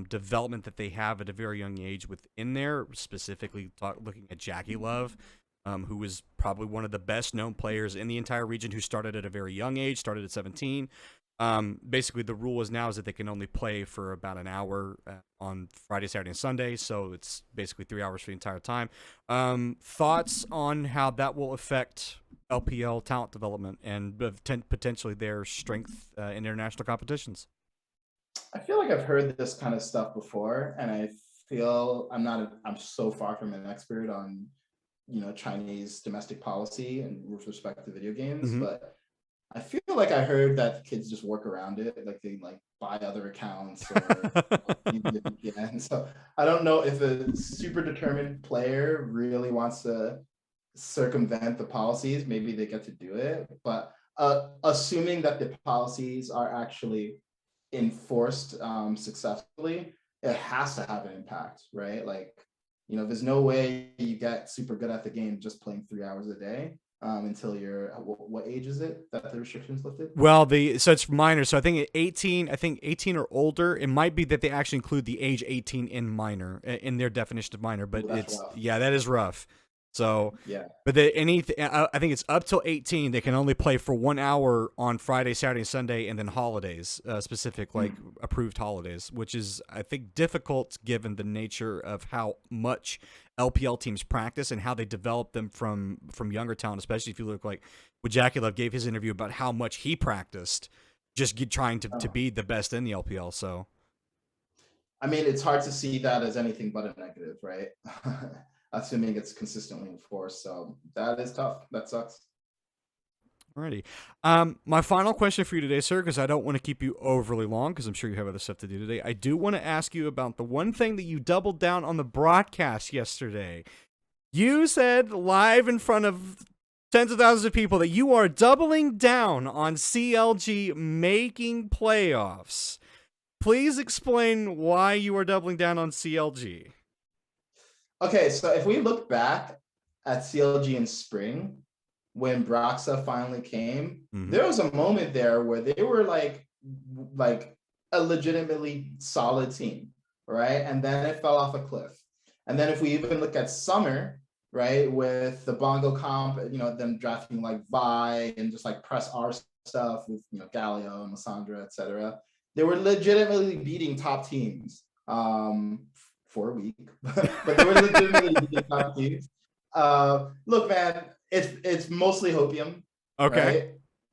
Speaker 1: development that they have at a very young age within there, specifically looking at Jackie Love. Who was probably one of the best known players in the entire region, who started at a very young age, started at 17. Basically, the rule is now is that they can only play for about an hour on Friday, Saturday, and Sunday, so it's basically 3 hours for the entire time. Thoughts on how that will affect LPL talent development and potentially their strength in international competitions?
Speaker 2: I feel like I've heard this kind of stuff before, and I feel I'm so far from an expert on Chinese domestic policy and with respect to video games,
Speaker 1: Mm-hmm.
Speaker 2: but I feel like I heard that kids just work around it, like they like buy other accounts or use the VPN. So I don't know if a super determined player really wants to circumvent the policies. Maybe they get to do it, but assuming that the policies are actually enforced successfully, it has to have an impact, right? Like, there's no way you get super good at the game just playing 3 hours a day until you're what age is it that the restrictions lifted?
Speaker 1: Well, so it's minor. So I think 18. I think 18 or older. It might be that they actually include the age 18 in minor in their definition of minor. But
Speaker 2: Ooh, that's rough.
Speaker 1: yeah, that is rough. So,
Speaker 2: Yeah.
Speaker 1: but anything, I think it's up till 18. They can only play for 1 hour on Friday, Saturday, Sunday, and then holidays, specific like approved holidays, which is I think difficult given the nature of how much LPL teams practice and how they develop them from younger talent. Especially if you look like what Jackie Love gave his interview about how much he practiced, just trying to be the best in the LPL. So,
Speaker 2: I mean, it's hard to see that as anything but a negative, right? Assuming it's consistently enforced. So that is tough. That sucks.
Speaker 1: alrighty. My final question for you today, sir, because I don't want to keep you overly long, because I'm sure you have other stuff to do today. I do want to ask you about the one thing that you doubled down on the broadcast yesterday. You said live in front of tens of thousands of people that you are doubling down on CLG making playoffs. Please explain why you are doubling down on CLG.
Speaker 2: Okay, so if we look back at CLG in spring, when Broxa finally came, there was a moment there where they were like a legitimately solid team, right? And then it fell off a cliff. And then if we even look at summer, right, with the Bongo comp, them drafting like Vi and just like press R stuff with Galio and Lissandra, etc. They were legitimately beating top teams for a week, but they were legitimately beating top teams. Look, man, it's mostly hopium.
Speaker 1: Okay.
Speaker 2: Right?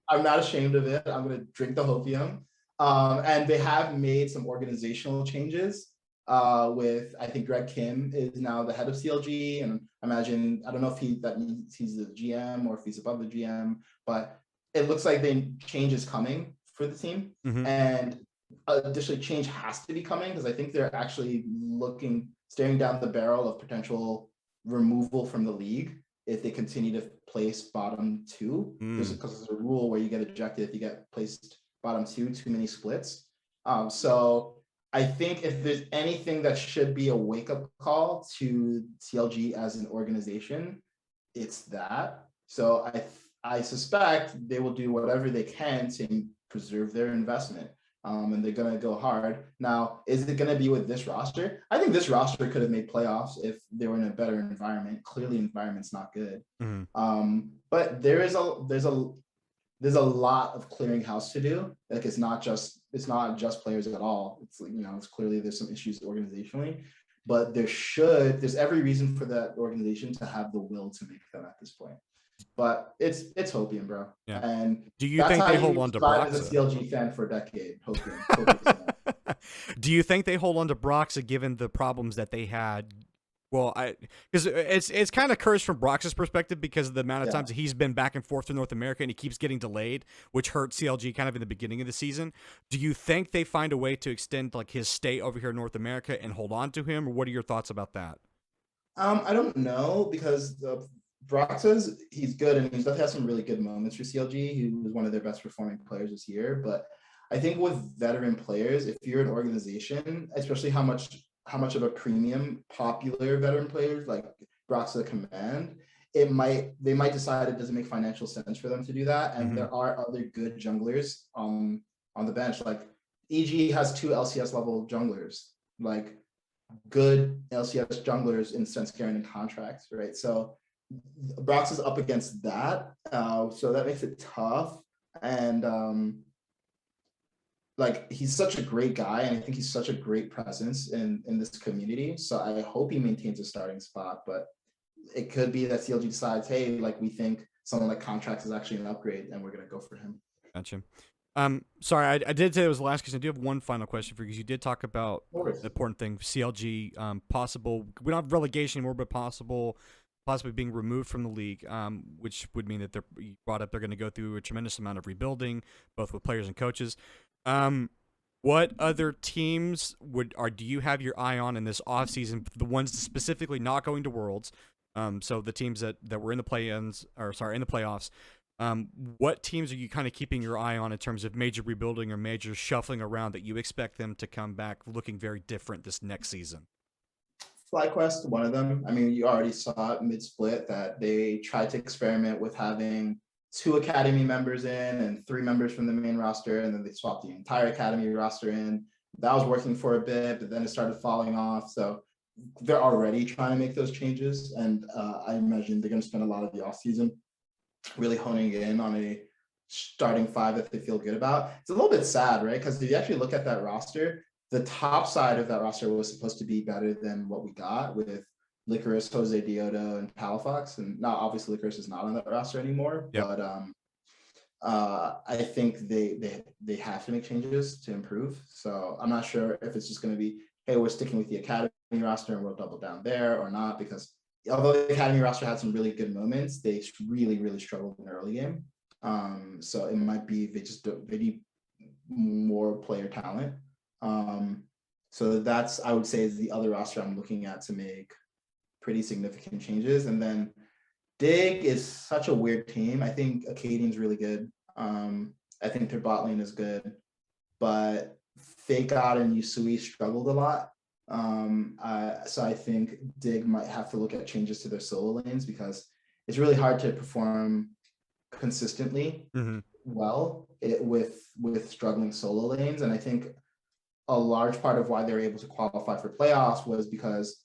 Speaker 2: I'm not ashamed of it. I'm gonna drink the hopium. And they have made some organizational changes. With I think Greg Kim is now the head of CLG, and I don't know if he's the GM or if he's above the GM, but it looks like the change is coming for the team. And additionally, change has to be coming because I think they're actually staring down the barrel of potential removal from the league if they continue to place bottom two. Because there's a rule where you get ejected if you get placed bottom two, too many splits. So I think if there's anything that should be a wake-up call to CLG as an organization, it's that. So I suspect they will do whatever they can to preserve their investment. And they're going to go hard. Now, is it going to be with this roster? I think this roster could have made playoffs if they were in a better environment. Clearly, environment's not good. But there's a lot of clearing house to do. Like it's not just players at all. It's clearly there's some issues organizationally. but there's every reason for that organization to have the will to make them at this point. But it's Hopium, bro.
Speaker 1: Yeah.
Speaker 2: And
Speaker 1: Do you
Speaker 2: that's
Speaker 1: think
Speaker 2: how
Speaker 1: they hold
Speaker 2: you
Speaker 1: on to
Speaker 2: survive as a
Speaker 1: Broxa?
Speaker 2: CLG fan for a decade. Hopium.
Speaker 1: Do you think they hold on to Broxa given the problems that they had? Well, because it's kind of cursed from Brox's perspective because of the amount of times that he's been back and forth to North America and he keeps getting delayed, which hurt CLG kind of in the beginning of the season. Do you think they find a way to extend like his stay over here in North America and hold on to him, or what are your thoughts about that?
Speaker 2: I don't know because he's good and he's definitely had some really good moments for CLG. He was one of their best performing players this year. But I think with veteran players, if you're an organization, especially how much of a premium popular veteran players like Broxa command, they might decide it doesn't make financial sense for them to do that. And there are other good junglers on the bench. Like EG has 2 LCS level junglers. Like good LCS junglers in sense carrying contracts, right? So Brox is up against that, so that makes it tough. And like he's such a great guy, and I think he's such a great presence in this community. So I hope he maintains a starting spot, but it could be that CLG decides, hey, like we think someone like Contracts is actually an upgrade, and we're gonna go for him.
Speaker 1: Gotcha. Sorry, I did say it was the last question. I do have one final question for you because you did talk about the important thing, CLG, possible. We don't have relegation anymore, but possibly being removed from the league, which would mean that you brought up they're going to go through a tremendous amount of rebuilding, both with players and coaches. What other teams do you have your eye on in this offseason? The ones specifically not going to Worlds, so the teams that were in the play-ins, or sorry, in the playoffs. What teams are you kind of keeping your eye on in terms of major rebuilding or major shuffling around that you expect them to come back looking very different this next season?
Speaker 2: FlyQuest, one of them. I mean, you already saw it mid-split that they tried to experiment with having 2 academy members in and 3 members from the main roster, and then they swapped the entire academy roster in. That was working for a bit, but then it started falling off. So they're already trying to make those changes, and I imagine they're going to spend a lot of the offseason really honing in on a starting 5 that they feel good about. It's a little bit sad, right? Because if you actually look at that roster, the top side of that roster was supposed to be better than what we got with Licorice, Jose Diodo, and Palafox. And now obviously Licorice is not on that roster anymore, but I think they have to make changes to improve. So I'm not sure if it's just going to be, hey, we're sticking with the academy roster and we'll double down there or not, because although the academy roster had some really good moments, they really, really struggled in the early game. So it might be they need more player talent. So that's, I would say, is the other roster I'm looking at to make pretty significant changes. And then Dig is such a weird team. I think Acadian's really good. I think their bot lane is good, but Fake God and Yusui struggled a lot. So I think Dig might have to look at changes to their solo lanes because it's really hard to perform consistently well with struggling solo lanes. And I think a large part of why they were able to qualify for playoffs was because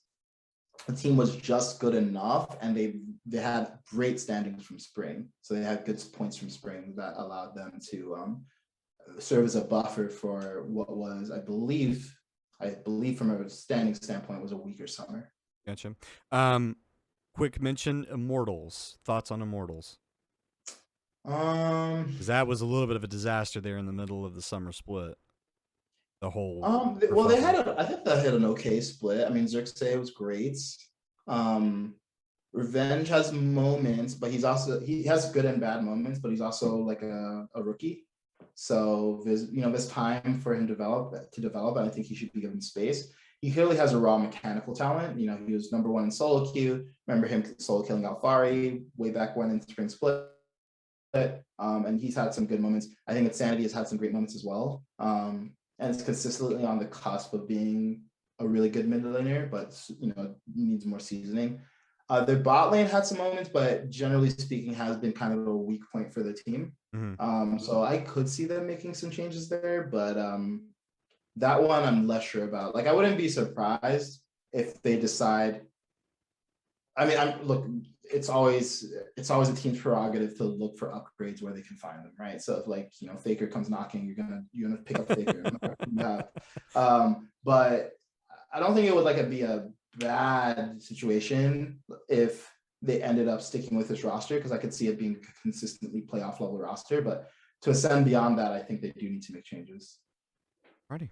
Speaker 2: the team was just good enough, and they had great standings from spring. So they had good points from spring that allowed them to serve as a buffer for what was, I believe from a standing standpoint, was a weaker summer.
Speaker 1: Gotcha. Quick mention, Immortals. Thoughts on Immortals? Because that was a little bit of a disaster there in the middle of the summer split. The whole
Speaker 2: well, I think they had an okay split. I mean, Xerxes was great. Revenge has moments, but he has good and bad moments, but he's also like a rookie. So there's time for him to develop, and I think he should be given space. He clearly has a raw mechanical talent. He was number 1 in solo queue. Remember him solo killing Alfari way back when in spring split. And he's had some good moments. I think Insanity has had some great moments as well. And it's consistently on the cusp of being a really good mid laner, but needs more seasoning. Their bot lane had some moments, but generally speaking, has been kind of a weak point for the team. So I could see them making some changes there, but that one I'm less sure about. Like, I wouldn't be surprised if they decide. I mean, it's always a team's prerogative to look for upgrades where they can find them, right? So if Faker comes knocking, you're gonna pick up Faker. But I don't think it would like be a bad situation if they ended up sticking with this roster, because I could see it being a consistently playoff level roster. But to ascend beyond that, I think they do need to make changes.
Speaker 1: Alrighty.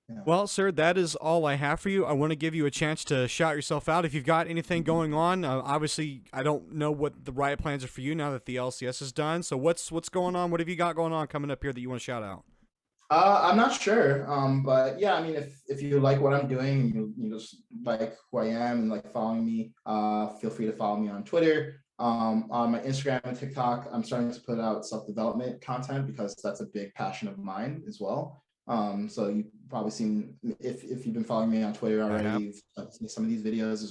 Speaker 2: Yeah.
Speaker 1: Well, sir, that is all I have for you. I want to give you a chance to shout yourself out if you've got anything going on. Obviously, I don't know what the Riot plans are for you now that the LCS is done. So what's going on? What have you got going on coming up here that you want to shout out?
Speaker 2: I'm not sure, but yeah, I mean, if you like what I'm doing, you just like who I am and like following me, feel free to follow me on Twitter, on my Instagram and TikTok. I'm starting to put out self-development content because that's a big passion of mine as well. So you've probably seen, if you've been following me on Twitter already, you've seen some of these videos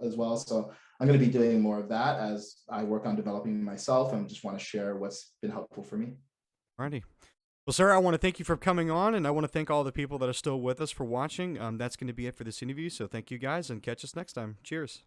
Speaker 2: as well. So I'm going to be doing more of that as I work on developing myself and just want to share what's been helpful for me.
Speaker 1: Alrighty. Well, sir, I want to thank you for coming on, and I want to thank all the people that are still with us for watching. That's going to be it for this interview. So thank you guys, and catch us next time. Cheers.